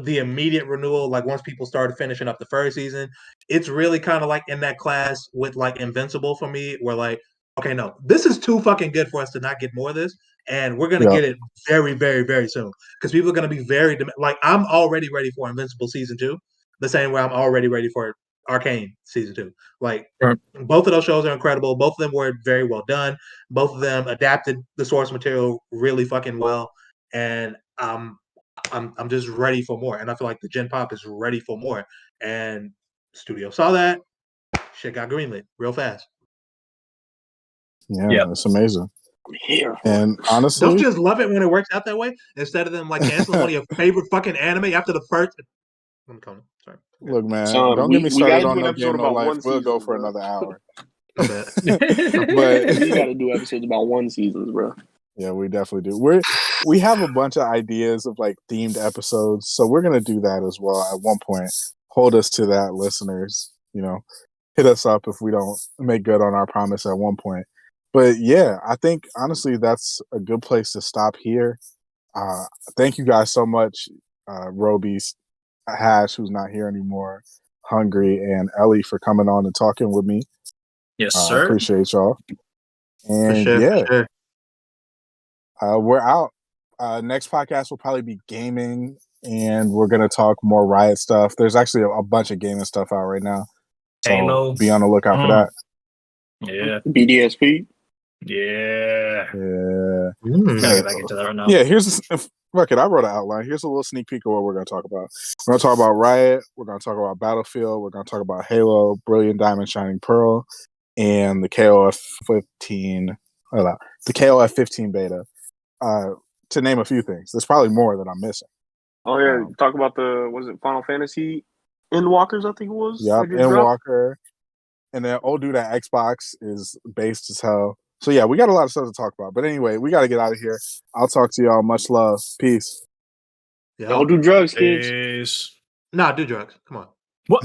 the immediate renewal. Like once people started finishing up the first season, it's really kind of like in that class with like Invincible for me, where like, okay, no, this is too fucking good for us to not get more of this, and we're gonna Yeah. get it very, very, very soon because people are gonna be very like I'm already ready for Invincible season 2, the same way I'm already ready for Arcane season 2. Like Right. both of those shows are incredible. Both of them were very well done. Both of them adapted the source material really fucking well, and I'm just ready for more. And I feel like the Gen Pop is ready for more. And studio saw that, shit got greenlit real fast. Yeah, Yeah. it's amazing. I'm here for it. And Don't honestly, you just love it when it works out that way? Instead of them like canceling one of your favorite fucking anime after the first. I'm coming. Sorry. Okay. look, man, Son, don't get me we started gotta on do an No episode Game No about Life. one We'll go season, for bro. another hour. My bad. But We gotta do episodes about one seasons, bro. yeah, we definitely do. We have a bunch of ideas of like themed episodes, so we're gonna do that as well at one point. Hold us to that, listeners. You know, hit us up if we don't make good on our promise at one point. But yeah, I think honestly that's a good place to stop here. Uh, thank you guys so much, Roby, Haash, who's not here anymore, Hungry, and Ellie for coming on and talking with me. Yes, I sir. appreciate y'all. For And sure, yeah, for sure. we're out. Next podcast will probably be gaming, and we're gonna talk more Riot stuff. There's actually a bunch of gaming stuff out right now, so Halo. be on the lookout for Mm. that. Yeah. BDSP. Yeah. Yeah, Mm. Gotta get back into that right now. yeah. Fuck it. I wrote an outline. Here's a little sneak peek of what we're gonna talk about. We're gonna talk about Riot. We're gonna talk about Battlefield. We're gonna talk about Halo, Brilliant Diamond, Shining Pearl, and the KOF 15. The KOF 15 beta. To name a few things. There's probably more that I'm missing. Oh yeah, talk about was it Final Fantasy Endwalkers? I think it was. Yep, That just dropped. Walker. And then old dude at Xbox is based as hell. So yeah, we got a lot of stuff to talk about. But anyway, we got to get out of here. I'll talk to y'all. Much love. Peace. Yeah. Don't do drugs, kids. Is Nah, do drugs. Come on. what?